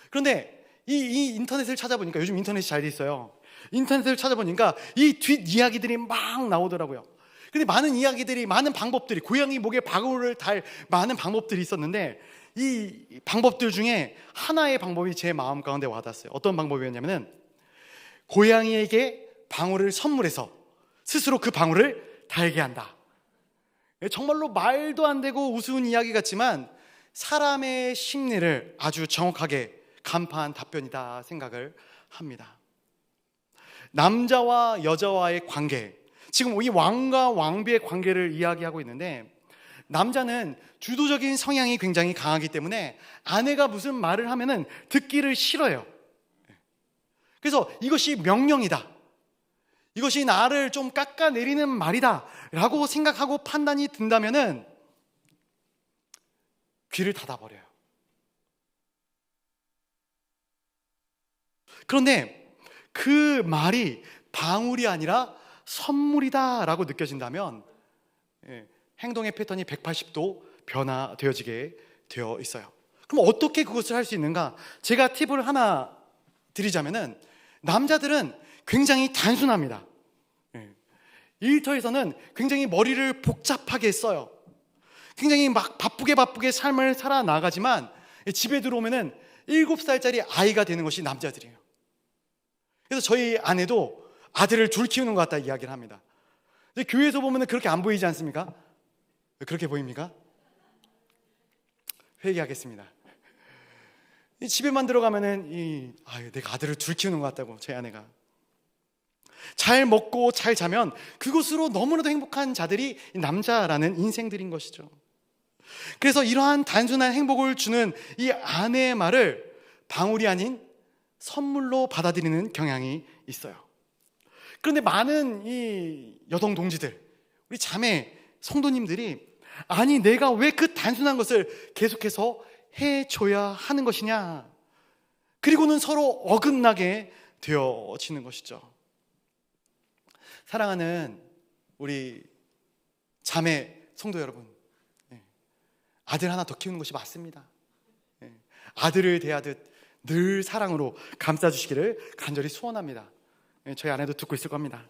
그런데 이 인터넷을 찾아보니까, 요즘 인터넷이 잘 돼 있어요. 인터넷을 찾아보니까 이 뒷이야기들이 막 나오더라고요. 근데 많은 이야기들이, 많은 방법들이, 고양이 목에 방울을 달 많은 방법들이 있었는데, 이 방법들 중에 하나의 방법이 제 마음 가운데 와닿았어요. 어떤 방법이었냐면은 고양이에게 방울을 선물해서 스스로 그 방울을 달게 한다. 정말로 말도 안 되고 우스운 이야기 같지만 사람의 심리를 아주 정확하게 간파한 답변이다 생각을 합니다. 남자와 여자와의 관계, 지금 이 왕과 왕비의 관계를 이야기하고 있는데, 남자는 주도적인 성향이 굉장히 강하기 때문에 아내가 무슨 말을 하면은 듣기를 싫어해요. 그래서 이것이 명령이다, 이것이 나를 좀 깎아내리는 말이다 라고 생각하고 판단이 든다면은 귀를 닫아버려요. 그런데 그 말이 방울이 아니라 선물이다 라고 느껴진다면 행동의 패턴이 180도 변화되어지게 되어 있어요. 그럼 어떻게 그것을 할 수 있는가? 제가 팁을 하나 드리자면은, 남자들은 굉장히 단순합니다. 일터에서는 굉장히 머리를 복잡하게 써요. 굉장히 막 바쁘게 삶을 살아나가지만 집에 들어오면은 7살짜리 아이가 되는 것이 남자들이에요. 그래서 저희 아내도 아들을 둘 키우는 것 같다 이야기를 합니다. 근데 교회에서 보면은 그렇게 안 보이지 않습니까? 그렇게 보입니까? 회개하겠습니다. 집에만 들어가면은 내가 아들을 둘 키우는 것 같다고, 제 아내가. 잘 먹고 잘 자면 그것으로 너무나도 행복한 자들이 남자라는 인생들인 것이죠. 그래서 이러한 단순한 행복을 주는 이 아내의 말을 방울이 아닌 선물로 받아들이는 경향이 있어요. 그런데 많은 이 여성 동지들, 우리 자매 성도님들이 아니 내가 왜 그 단순한 것을 계속해서 해줘야 하는 것이냐. 그리고는 서로 어긋나게 되어지는 것이죠. 사랑하는 우리 자매 성도 여러분, 아들 하나 더 키우는 것이 맞습니다. 아들을 대하듯 늘 사랑으로 감싸주시기를 간절히 소원합니다. 저희 아내도 듣고 있을 겁니다.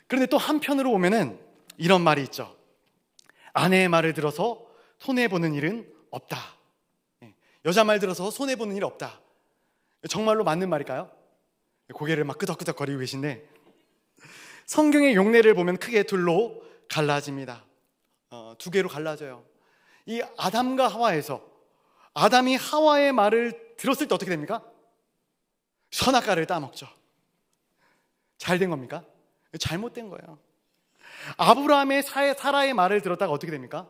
그런데 또 한편으로 보면은 이런 말이 있죠. 아내의 말을 들어서 손해보는 일은 없다. 여자 말 들어서 손해보는 일 없다. 정말로 맞는 말일까요? 고개를 막 끄덕끄덕 거리고 계신데, 성경의 용례를 보면 크게 둘로 갈라집니다. 두 개로 갈라져요. 이 아담과 하와에서 아담이 하와의 말을 들었을 때 어떻게 됩니까? 선악과를 따먹죠. 잘 된 겁니까? 잘못된 거예요. 아브라함의 사라의 말을 들었다가 어떻게 됩니까?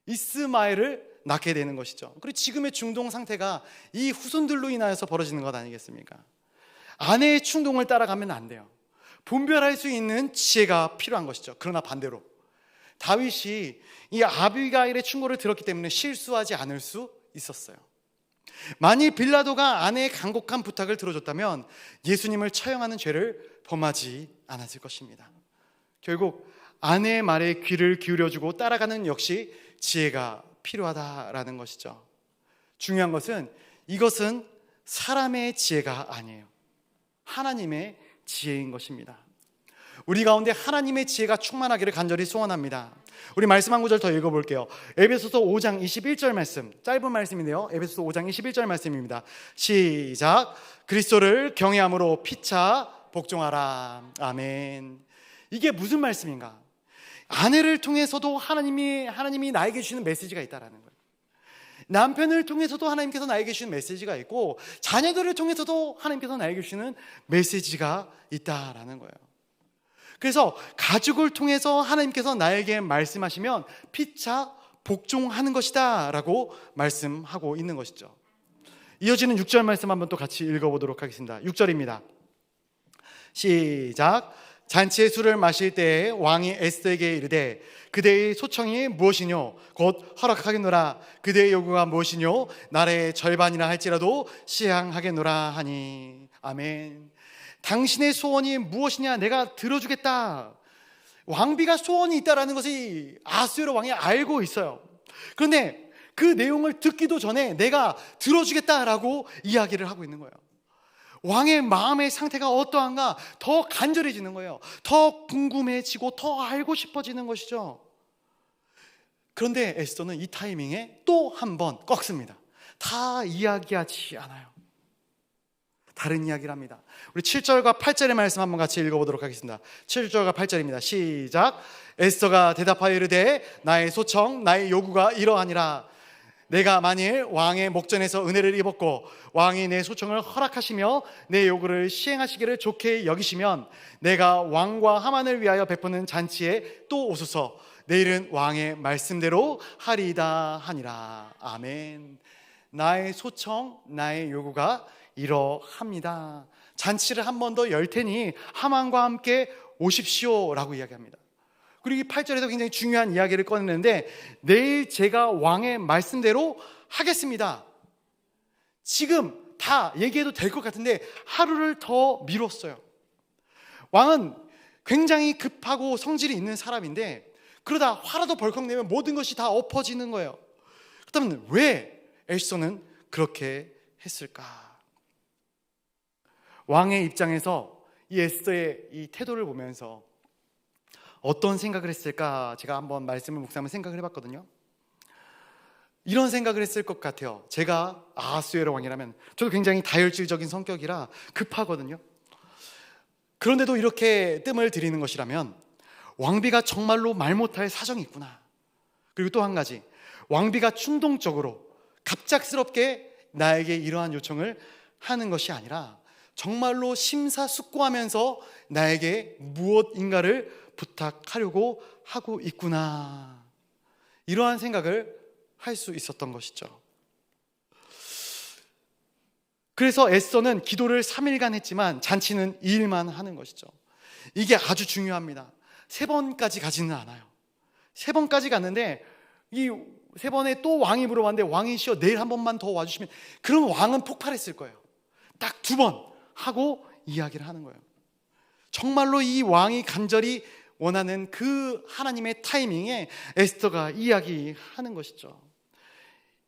이스마엘을 낳게 되는 것이죠. 그리고 지금의 중동 상태가 이 후손들로 인하여서 벌어지는 것 아니겠습니까? 아내의 충동을 따라가면 안 돼요. 분별할 수 있는 지혜가 필요한 것이죠. 그러나 반대로 다윗이 이 아비가일의 충고를 들었기 때문에 실수하지 않을 수 있었어요. 만일 빌라도가 아내의 간곡한 부탁을 들어줬다면 예수님을 처형하는 죄를 범하지 않았을 것입니다. 결국 아내의 말에 귀를 기울여주고 따라가는 역시 지혜가 필요하다라는 것이죠. 중요한 것은 이것은 사람의 지혜가 아니에요. 하나님의 지혜인 것입니다. 우리 가운데 하나님의 지혜가 충만하기를 간절히 소원합니다. 우리 말씀 한 구절 더 읽어볼게요. 에베소서 5장 21절 말씀, 짧은 말씀인데요, 에베소서 5장 21절 말씀입니다. 시작. 그리스도를 경외함으로 피차 복종하라. 아멘. 이게 무슨 말씀인가? 아내를 통해서도 하나님이 나에게 주시는 메시지가 있다라는 거예요. 남편을 통해서도 하나님께서 나에게 주시는 메시지가 있고, 자녀들을 통해서도 하나님께서 나에게 주시는 메시지가 있다라는 거예요. 그래서 가족을 통해서 하나님께서 나에게 말씀하시면 피차 복종하는 것이다 라고 말씀하고 있는 것이죠. 이어지는 6절 말씀 한번 또 같이 읽어보도록 하겠습니다. 6절입니다. 시작. 잔치의 술을 마실 때에 왕이 에스더에게 이르되 그대의 소청이 무엇이뇨? 곧 허락하겠노라. 그대의 요구가 무엇이뇨? 나라의 절반이라 할지라도 시향하겠노라 하니. 아멘. 당신의 소원이 무엇이냐? 내가 들어주겠다. 왕비가 소원이 있다라는 것이 아하스웨로 왕이 알고 있어요. 그런데 그 내용을 듣기도 전에 내가 들어주겠다라고 이야기를 하고 있는 거예요. 왕의 마음의 상태가 어떠한가 더 간절해지는 거예요. 더 궁금해지고 더 알고 싶어지는 것이죠. 그런데 에스더는 이 타이밍에 또 한 번 꺾습니다. 다 이야기하지 않아요. 다른 이야기를 합니다. 우리 7절과 8절의 말씀 한번 같이 읽어보도록 하겠습니다. 7절과 8절입니다. 시작. 에스더가 대답하여 이르되 나의 소청 나의 요구가 이러하니라. 내가 만일 왕의 목전에서 은혜를 입었고 왕이 내 소청을 허락하시며 내 요구를 시행하시기를 좋게 여기시면 내가 왕과 하만을 위하여 베푸는 잔치에 또 오소서. 내일은 왕의 말씀대로 하리이다 하니라. 아멘. 나의 소청 나의 요구가 이러합니다. 잔치를 한 번 더 열 테니 하만과 함께 오십시오 라고 이야기합니다. 그리고 이 8절에서 굉장히 중요한 이야기를 꺼내는데 내일 제가 왕의 말씀대로 하겠습니다. 지금 다 얘기해도 될 것 같은데 하루를 더 미뤘어요. 왕은 굉장히 급하고 성질이 있는 사람인데 그러다 화라도 벌컥 내면 모든 것이 다 엎어지는 거예요. 그렇다면 왜 에스더는 그렇게 했을까? 왕의 입장에서 이 에스더의 이 태도를 보면서 어떤 생각을 했을까? 제가 한번 말씀을 묵상하면 생각을 해봤거든요. 이런 생각을 했을 것 같아요. 제가 아하스웨로 왕이라면 저도 굉장히 다혈질적인 성격이라 급하거든요. 그런데도 이렇게 뜸을 들이는 것이라면 왕비가 정말로 말 못할 사정이 있구나. 그리고 또 한 가지, 왕비가 충동적으로 갑작스럽게 나에게 이러한 요청을 하는 것이 아니라 정말로 심사숙고하면서 나에게 무엇인가를 부탁하려고 하고 있구나. 이러한 생각을 할 수 있었던 것이죠. 그래서 에스더는 기도를 3일간 했지만 잔치는 2일만 하는 것이죠. 이게 아주 중요합니다. 3번까지 가지는 않아요. 3번까지 갔는데 이 3번에 또 왕이 물어봤는데 왕이시여 내일 한 번만 더 와주시면, 그럼 왕은 폭발했을 거예요. 딱 2번 하고 이야기를 하는 거예요. 정말로 이 왕이 간절히 원하는 그 하나님의 타이밍에 에스더가 이야기하는 것이죠.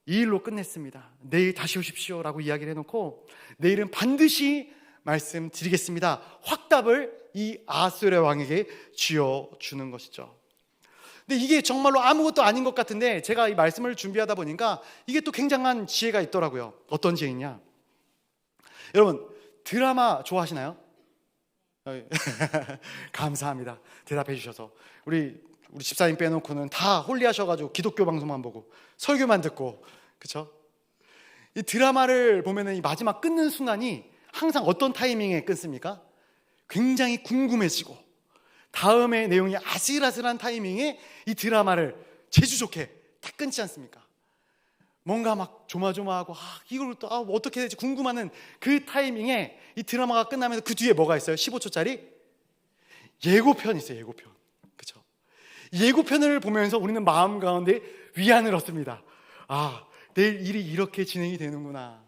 이 일로 끝냈습니다. 내일 다시 오십시오 라고 이야기를 해놓고 내일은 반드시 말씀드리겠습니다, 확답을 이 아하수에르 왕에게 쥐어주는 것이죠. 근데 이게 정말로 아무것도 아닌 것 같은데 제가 이 말씀을 준비하다 보니까 이게 또 굉장한 지혜가 있더라고요. 어떤 지혜냐, 여러분 드라마 좋아하시나요? 감사합니다. 대답해 주셔서. 우리 집사님 빼놓고는 다 홀리하셔가지고 기독교 방송만 보고 설교만 듣고, 그쵸? 이 드라마를 보면은 이 마지막 끊는 순간이 항상 어떤 타이밍에 끊습니까? 굉장히 궁금해지고 다음의 내용이 아슬아슬한 타이밍에 이 드라마를 재주 좋게 딱 끊지 않습니까? 뭔가 막 조마조마하고 이걸 또 어떻게 될지 궁금하는 그 타이밍에 이 드라마가 끝나면서 그 뒤에 뭐가 있어요? 15초짜리 예고편이 있어요. 예고편. 그렇죠? 예고편을 보면서 우리는 마음 가운데 위안을 얻습니다. 내일 일이 이렇게 진행이 되는구나.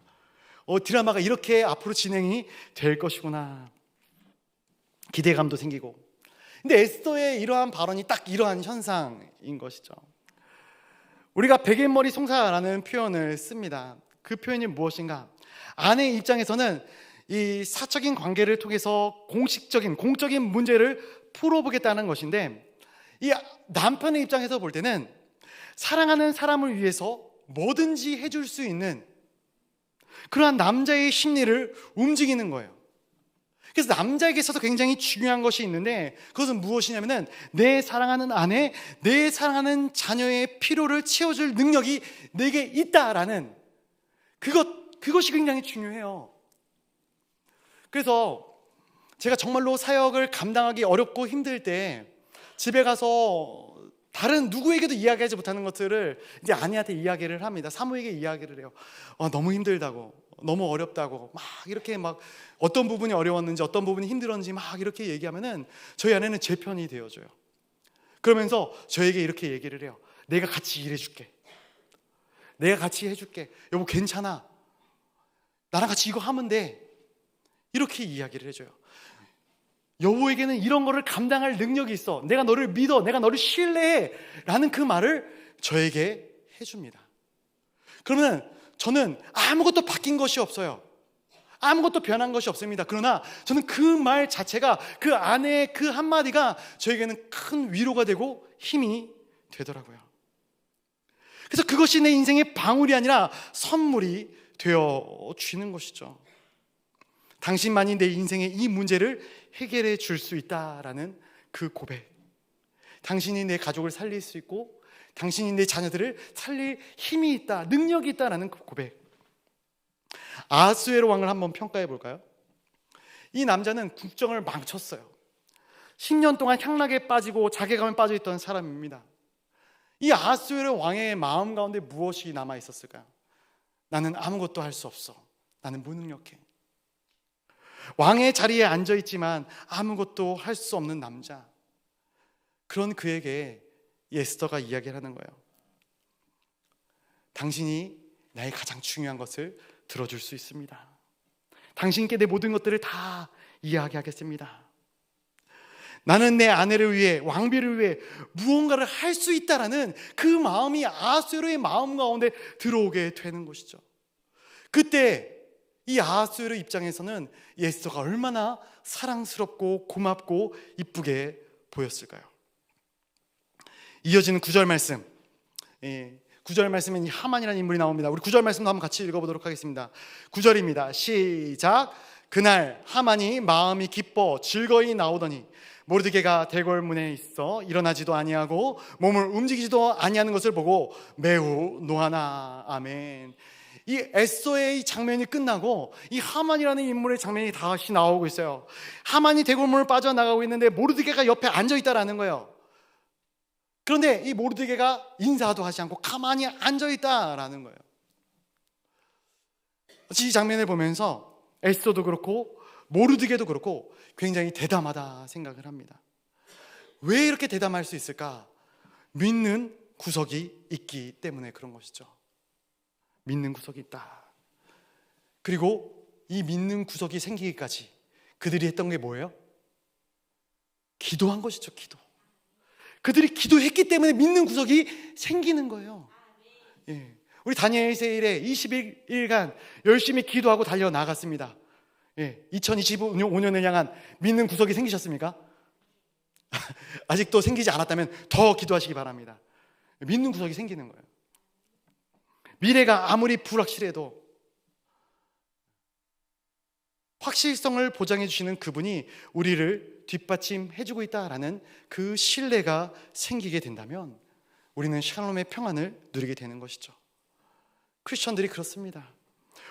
드라마가 이렇게 앞으로 진행이 될 것이구나. 기대감도 생기고. 근데 에스더의 이러한 발언이 딱 이러한 현상인 것이죠. 우리가 베갯머리 송사라는 표현을 씁니다. 그 표현이 무엇인가? 아내의 입장에서는 이 사적인 관계를 통해서 공적인 문제를 풀어보겠다는 것인데, 이 남편의 입장에서 볼 때는 사랑하는 사람을 위해서 뭐든지 해줄 수 있는 그러한 남자의 심리를 움직이는 거예요. 그래서 남자에게 있어서 굉장히 중요한 것이 있는데, 그것은 무엇이냐면은 내 사랑하는 아내, 내 사랑하는 자녀의 필요를 채워줄 능력이 내게 있다라는 그것이 굉장히 중요해요. 그래서 제가 정말로 사역을 감당하기 어렵고 힘들 때 집에 가서 다른 누구에게도 이야기하지 못하는 것들을 이제 아내한테 이야기를 합니다. 사모에게 이야기를 해요. 너무 힘들다고, 너무 어렵다고, 막 이렇게 막 어떤 부분이 어려웠는지 어떤 부분이 힘들었는지 막 이렇게 얘기하면은 저희 아내는 제 편이 되어줘요. 그러면서 저에게 이렇게 얘기를 해요. 내가 같이 일해줄게. 내가 같이 해줄게. 여보 괜찮아. 나랑 같이 이거 하면 돼. 이렇게 이야기를 해줘요. 여보에게는 이런 거를 감당할 능력이 있어. 내가 너를 믿어. 내가 너를 신뢰해. 라는 그 말을 저에게 해줍니다. 그러면 저는 아무것도 바뀐 것이 없어요. 아무것도 변한 것이 없습니다. 그러나 저는 그 말 자체가, 그 아내의 그 한마디가 저에게는 큰 위로가 되고 힘이 되더라고요. 그래서 그것이 내 인생의 방울이 아니라 선물이 되어주는 것이죠. 당신만이 내 인생의 이 문제를 해결해 줄 수 있다라는 그 고백. 당신이 내 가족을 살릴 수 있고 당신이 내 자녀들을 살릴 힘이 있다, 능력이 있다라는 그 고백. 아하수에로 왕을 한번 평가해 볼까요? 이 남자는 국정을 망쳤어요. 10년 동안 향락에 빠지고 자괴감에 빠져 있던 사람입니다. 이 아하수에로 왕의 마음 가운데 무엇이 남아 있었을까요? 나는 아무것도 할 수 없어. 나는 무능력해. 왕의 자리에 앉아 있지만 아무것도 할 수 없는 남자. 그런 그에게 에스더가 이야기를 하는 거예요. 당신이 나의 가장 중요한 것을 들어줄 수 있습니다. 당신께 내 모든 것들을 다 이야기하겠습니다. 나는 내 아내를 위해, 왕비를 위해 무언가를 할 수 있다라는 그 마음이 아하수에로의 마음 가운데 들어오게 되는 것이죠. 그때 이 아하수에로 입장에서는 에스더가 얼마나 사랑스럽고 고맙고 이쁘게 보였을까요? 이어지는 9절 말씀, 9절 말씀엔 이 하만이라는 인물이 나옵니다. 우리 9절 말씀도 한번 같이 읽어보도록 하겠습니다. 9절입니다. 시작. 그날 하만이 마음이 기뻐 즐거이 나오더니 모르드게가 대궐문에 있어 일어나지도 아니하고 몸을 움직이지도 아니하는 것을 보고 매우 노하나. 아멘. 이 에스더의 이 장면이 끝나고 이 하만이라는 인물의 장면이 다시 나오고 있어요. 하만이 대궐문을 빠져나가고 있는데 모르드게가 옆에 앉아있다라는 거예요. 그런데 이 모르드게가 인사도 하지 않고 가만히 앉아있다라는 거예요. 이 장면을 보면서 에스더도 그렇고 모르드게도 그렇고 굉장히 대담하다 생각을 합니다. 왜 이렇게 대담할 수 있을까? 믿는 구석이 있기 때문에 그런 것이죠. 믿는 구석이 있다. 그리고 이 믿는 구석이 생기기까지 그들이 했던 게 뭐예요? 기도한 것이죠. 기도. 그들이 기도했기 때문에 믿는 구석이 생기는 거예요. 예. 우리 다니엘 세일에 21일간 열심히 기도하고 달려나갔습니다. 예. 2025년을 향한 믿는 구석이 생기셨습니까? 아직도 생기지 않았다면 더 기도하시기 바랍니다. 믿는 구석이 생기는 거예요. 미래가 아무리 불확실해도 확실성을 보장해 주시는 그분이 우리를 뒷받침해 주고 있다라는 그 신뢰가 생기게 된다면 우리는 샬롬의 평안을 누리게 되는 것이죠. 크리스천들이 그렇습니다.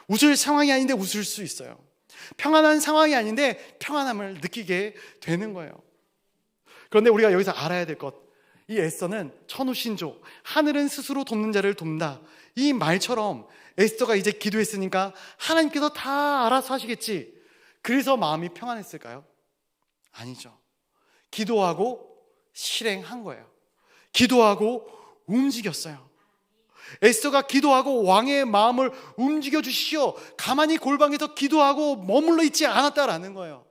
웃을 상황이 아닌데 웃을 수 있어요. 평안한 상황이 아닌데 평안함을 느끼게 되는 거예요. 그런데 우리가 여기서 알아야 될 것, 이 에스더는 천우신조, 하늘은 스스로 돕는 자를 돕는다, 이 말처럼 에스더가 이제 기도했으니까 하나님께서 다 알아서 하시겠지, 그래서 마음이 평안했을까요? 아니죠. 기도하고 실행한 거예요. 기도하고 움직였어요. 에스더가 기도하고 왕의 마음을 움직여 주시오, 가만히 골방에서 기도하고 머물러 있지 않았다라는 거예요.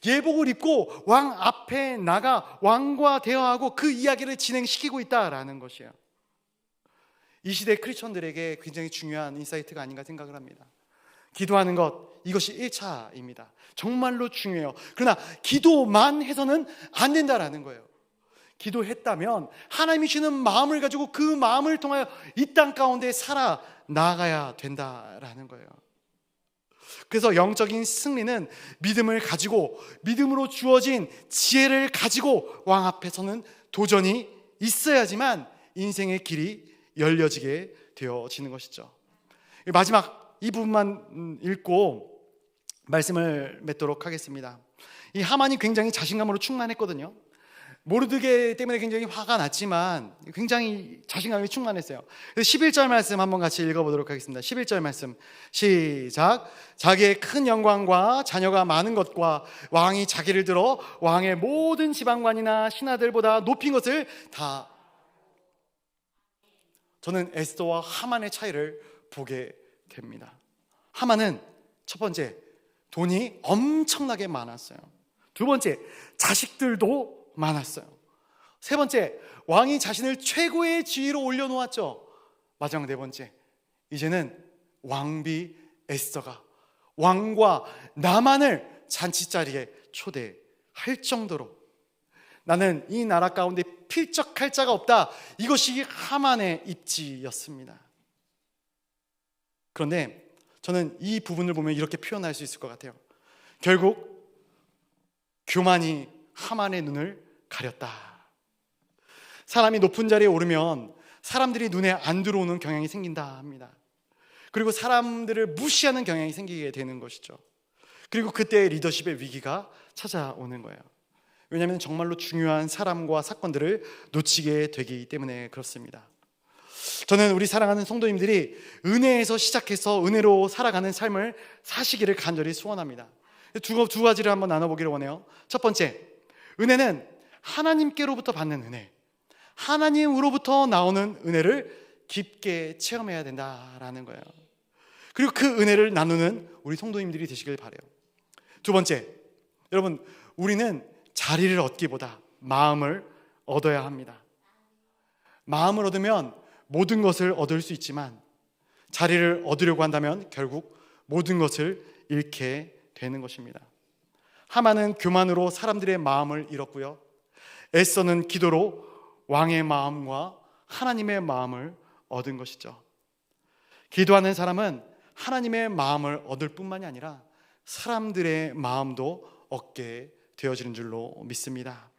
예복을 입고 왕 앞에 나가 왕과 대화하고 그 이야기를 진행시키고 있다라는 것이에요. 이 시대 크리스천들에게 굉장히 중요한 인사이트가 아닌가 생각을 합니다. 기도하는 것, 이것이 1차입니다. 정말로 중요해요. 그러나 기도만 해서는 안 된다라는 거예요. 기도했다면 하나님이 주는 마음을 가지고 그 마음을 통하여 이 땅 가운데 살아 나가야 된다라는 거예요. 그래서 영적인 승리는 믿음을 가지고, 믿음으로 주어진 지혜를 가지고 왕 앞에서는 도전이 있어야지만 인생의 길이 열려지게 되어지는 것이죠. 마지막 이 부분만 읽고 말씀을 맺도록 하겠습니다. 이 하만이 굉장히 자신감으로 충만했거든요. 모르드게 때문에 굉장히 화가 났지만 굉장히 자신감이 충만했어요. 11절 말씀 한번 같이 읽어보도록 하겠습니다. 11절 말씀 시작. 자기의 큰 영광과 자녀가 많은 것과 왕이 자기를 들어 왕의 모든 지방관이나 신하들보다 높인 것을 다. 저는 에스더와 하만의 차이를 보게 됩니다. 하만은 첫 번째, 돈이 엄청나게 많았어요. 두 번째, 자식들도 많았어요. 세 번째, 왕이 자신을 최고의 지위로 올려놓았죠. 마지막 네 번째, 이제는 왕비 에스더가 왕과 나만을 잔치자리에 초대할 정도로 나는 이 나라 가운데 필적할 자가 없다, 이것이 하만의 입지였습니다. 그런데 저는 이 부분을 보면 이렇게 표현할 수 있을 것 같아요. 결국 교만이 하만의 눈을 가렸다. 사람이 높은 자리에 오르면 사람들이 눈에 안 들어오는 경향이 생긴다 합니다. 그리고 사람들을 무시하는 경향이 생기게 되는 것이죠. 그리고 그때 리더십의 위기가 찾아오는 거예요. 왜냐하면 정말로 중요한 사람과 사건들을 놓치게 되기 때문에 그렇습니다. 저는 우리 사랑하는 성도님들이 은혜에서 시작해서 은혜로 살아가는 삶을 사시기를 간절히 소원합니다. 두 가지를 한번 나눠보기를 원해요. 첫 번째, 은혜는 하나님께로부터 받는 은혜, 하나님으로부터 나오는 은혜를 깊게 체험해야 된다라는 거예요. 그리고 그 은혜를 나누는 우리 성도님들이 되시길 바라요. 두 번째, 여러분, 우리는 자리를 얻기보다 마음을 얻어야 합니다. 마음을 얻으면 모든 것을 얻을 수 있지만 자리를 얻으려고 한다면 결국 모든 것을 잃게 되는 것입니다. 하만은 교만으로 사람들의 마음을 잃었고요, 에스더는 기도로 왕의 마음과 하나님의 마음을 얻은 것이죠. 기도하는 사람은 하나님의 마음을 얻을 뿐만이 아니라 사람들의 마음도 얻게 되어지는 줄로 믿습니다.